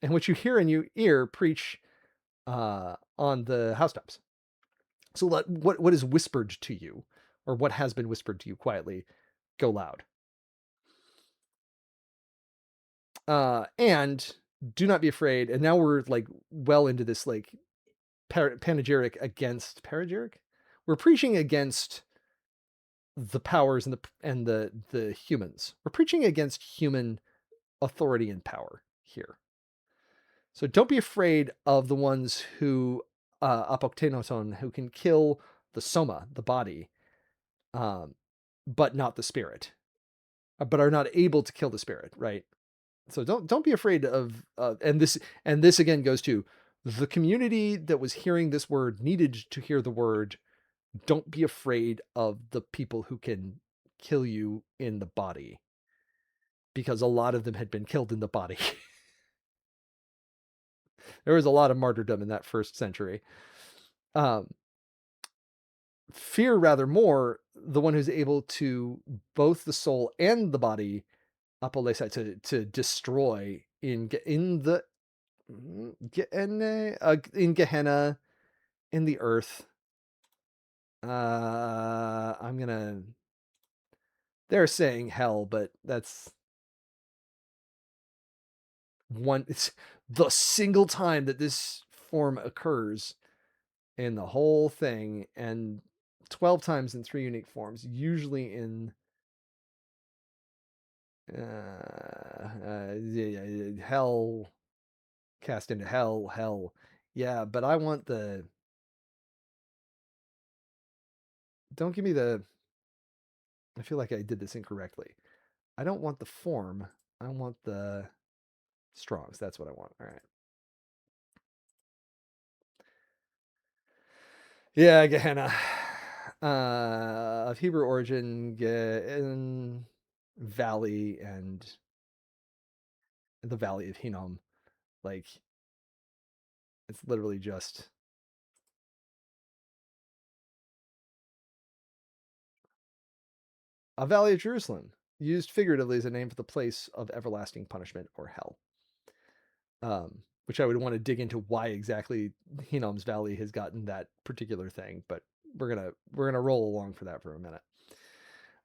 and what you hear in your ear, preach on the housetops. So let what is whispered to you, or what has been whispered to you quietly, go loud. And do not be afraid. And now we're like well into this like panegyric against panegyric. We're preaching against the powers and the humans. We're preaching against human authority and power here. So don't be afraid of the ones who apoktenoton, who can kill the soma, the body, but not the spirit, but are not able to kill the spirit, right? So don't be afraid of and this again goes to the community that was hearing this word needed to hear the word. Don't be afraid of the people who can kill you in the body, because a lot of them had been killed in the body. There was a lot of martyrdom in that first century. Um, Fear rather more the one who's able to both the soul and the body apolesai, to destroy in the in Gehenna, in the earth. I'm gonna. They're saying hell, but that's one. It's the single time that this form occurs in the whole thing, and 12 times in 3 unique forms, usually in Hell, cast into hell, hell. Yeah, but I want the. Don't give me the. I feel like I did this incorrectly. I don't want the form. I want the strongs. That's what I want. All right. Yeah, Gehenna. Of Hebrew origin, valley and the Valley of Hinnom. Like, it's literally just a valley of Jerusalem, used figuratively as a name for the place of everlasting punishment or hell. Which I would want to dig into why exactly Hinnom's Valley has gotten that particular thing, but we're gonna roll along for that for a minute.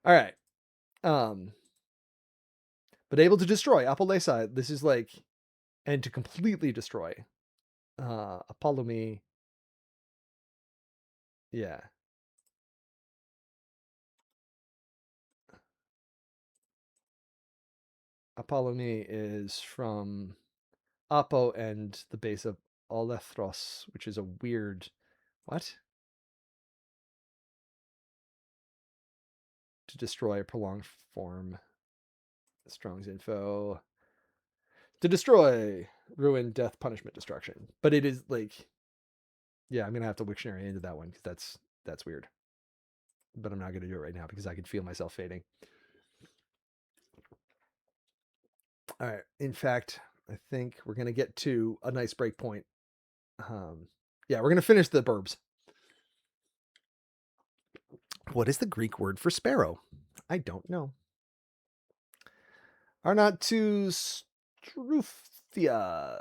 All right. Um, but able to destroy apolesai. This is like, and to completely destroy. Apollomi. Yeah. Apollomi is from Apo and the base of Olethros, which is a weird what? To destroy a prolonged form. Strong's info. To destroy, ruin, death, punishment, destruction. But it is like, yeah, I'm gonna have to Wiktionary into that one because that's weird. But I'm not gonna do it right now because I can feel myself fading. All right. In fact, I think we're gonna get to a nice break point. Yeah, we're gonna finish the burbs. What is the Greek word for sparrow? I don't know. Are not two struthia,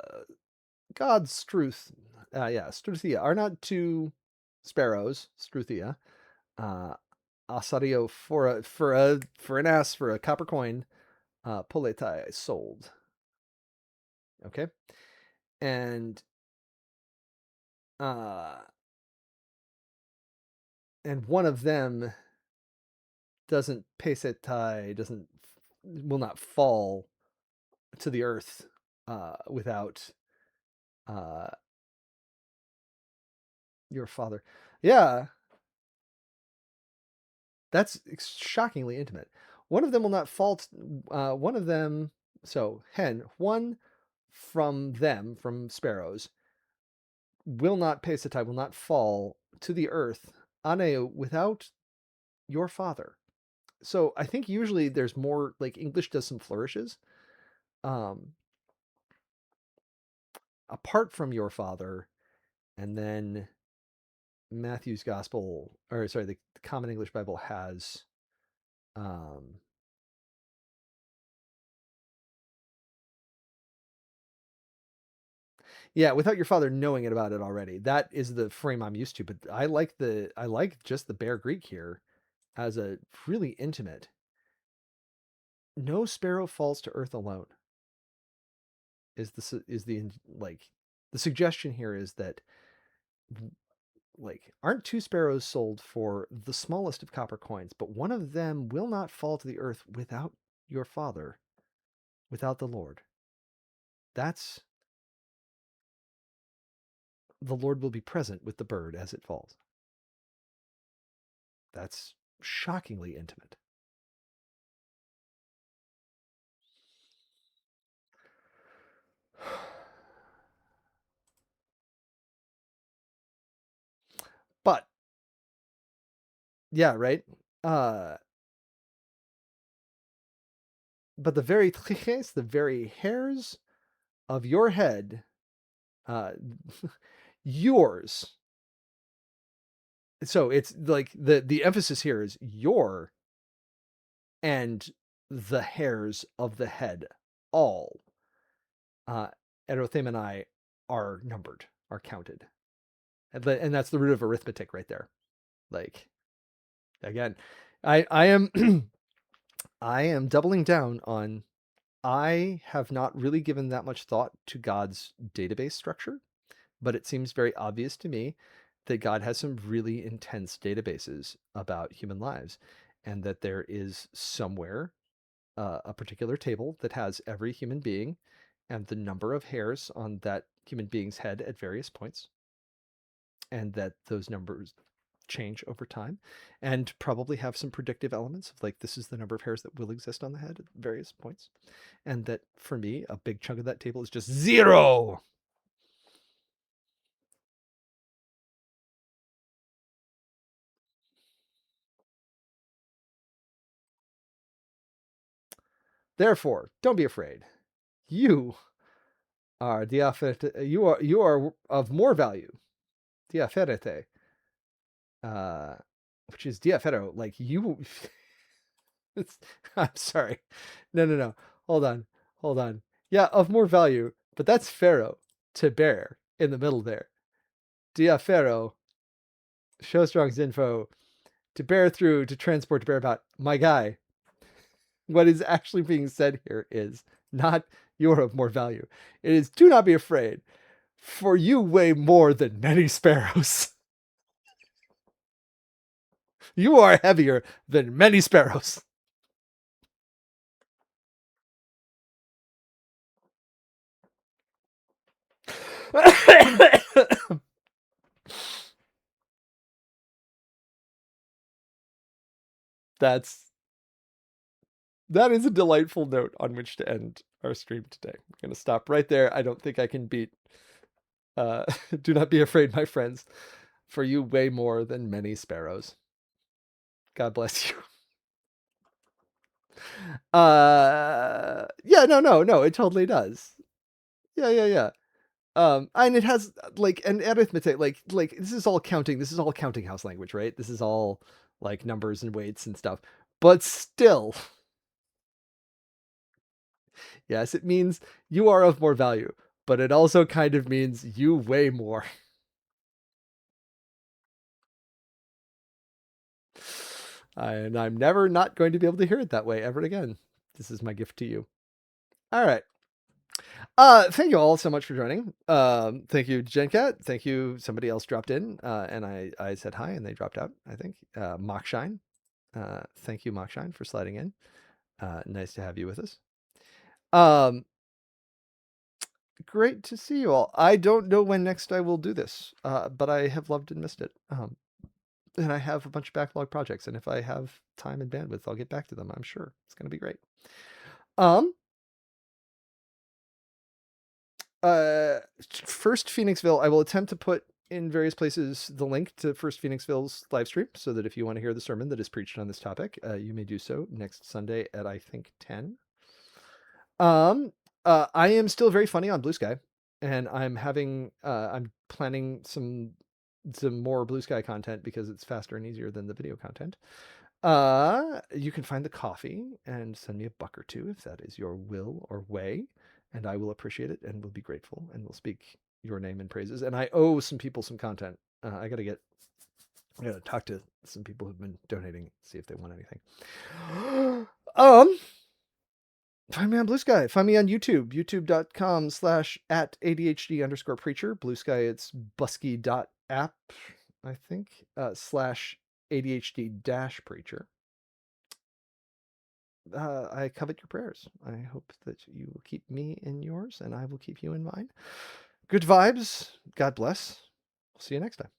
God's truth. Yeah, struthia. Are not two sparrows, struthia, asario for an ass for a copper coin, poletai sold. Okay, and uh, and one of them doesn't pesetai, doesn't will not fall to the earth without uh, your father. Yeah, that's shockingly intimate. One of them will not fall. One of them, so hen, one from them, from sparrows, will not pesetai, will not fall to the earth, ane, without your father. So I think usually there's more, like English does some flourishes. Um, apart from your father, and then Matthew's gospel, or sorry, the Common English Bible has um, yeah, without your father knowing it about it already. That is the frame I'm used to, but I like just the bare Greek here as a really intimate. No sparrow falls to earth alone. Is the like the suggestion here is that like aren't two sparrows sold for the smallest of copper coins, but one of them will not fall to the earth without your father, without the Lord. That's the Lord will be present with the bird as it falls. That's shockingly intimate. But yeah, right. Uh, but the very triches, the very hairs of your head, uh, yours. So it's like the emphasis here is your and the hairs of the head, all erothemenai are numbered, are counted, and that's the root of arithmetic right there. Like again, I am I am doubling down on. I have not really given that much thought to God's database structure, but it seems very obvious to me that God has some really intense databases about human lives, and that there is somewhere a particular table that has every human being and the number of hairs on that human being's head at various points, and that those numbers change over time, and probably have some predictive elements of like, this is the number of hairs that will exist on the head at various points. And that for me, a big chunk of that table is just 0. Therefore, don't be afraid. You are you are of more value. Diaferete. Which is diafero, like you. I'm sorry. No. Hold on. Yeah, of more value, but that's pharaoh, to bear, in the middle there. Diafero, show strong's info, to bear through, to transport, to bear about. My guy, what is actually being said here is not you're of more value. It is do not be afraid, for you weigh more than many sparrows. You are heavier than many sparrows. That is a delightful note on which to end our stream today. I'm going to stop right there. I don't think I can beat do not be afraid, my friends, for you weigh more than many sparrows. God bless you. Yeah, no, it totally does. Yeah. And it has like an arithmetic, like this is all counting. This is all counting house language, right? This is all like numbers and weights and stuff. But still, yes, it means you are of more value, but it also kind of means you weigh more. And I'm never not going to be able to hear it that way ever again. This is my gift to you. All right. Thank you all so much for joining. Thank you, Gencat. Thank you. Somebody else dropped in, and I said hi, and they dropped out. I think Mockshine. Thank you, Mockshine, for sliding in. Nice to have you with us. Great to see you all. I don't know when next I will do this, but I have loved and missed it. And I have a bunch of backlog projects, and if I have time and bandwidth, I'll get back to them. I'm sure it's going to be great. First Phoenixville, I will attempt to put in various places the link to First Phoenixville's live stream, so that if you want to hear the sermon that is preached on this topic, you may do so next Sunday at I think 10. I am still very funny on Blue Sky, and I'm planning some more Blue Sky content because it's faster and easier than the video content. You can find the coffee and send me $1 or $2 if that is your will or way, and I will appreciate it and will be grateful and will speak your name in praises. And I owe some people some content. I gotta talk to some people who've been donating, see if they want anything. Find me on Blue Sky. Find me on YouTube, youtube.com/@ADHD_preacher. Blue Sky, it's busky.app, I think, /ADHD-preacher. I covet your prayers. I hope that you will keep me in yours, and I will keep you in mine. Good vibes. God bless. We'll see you next time.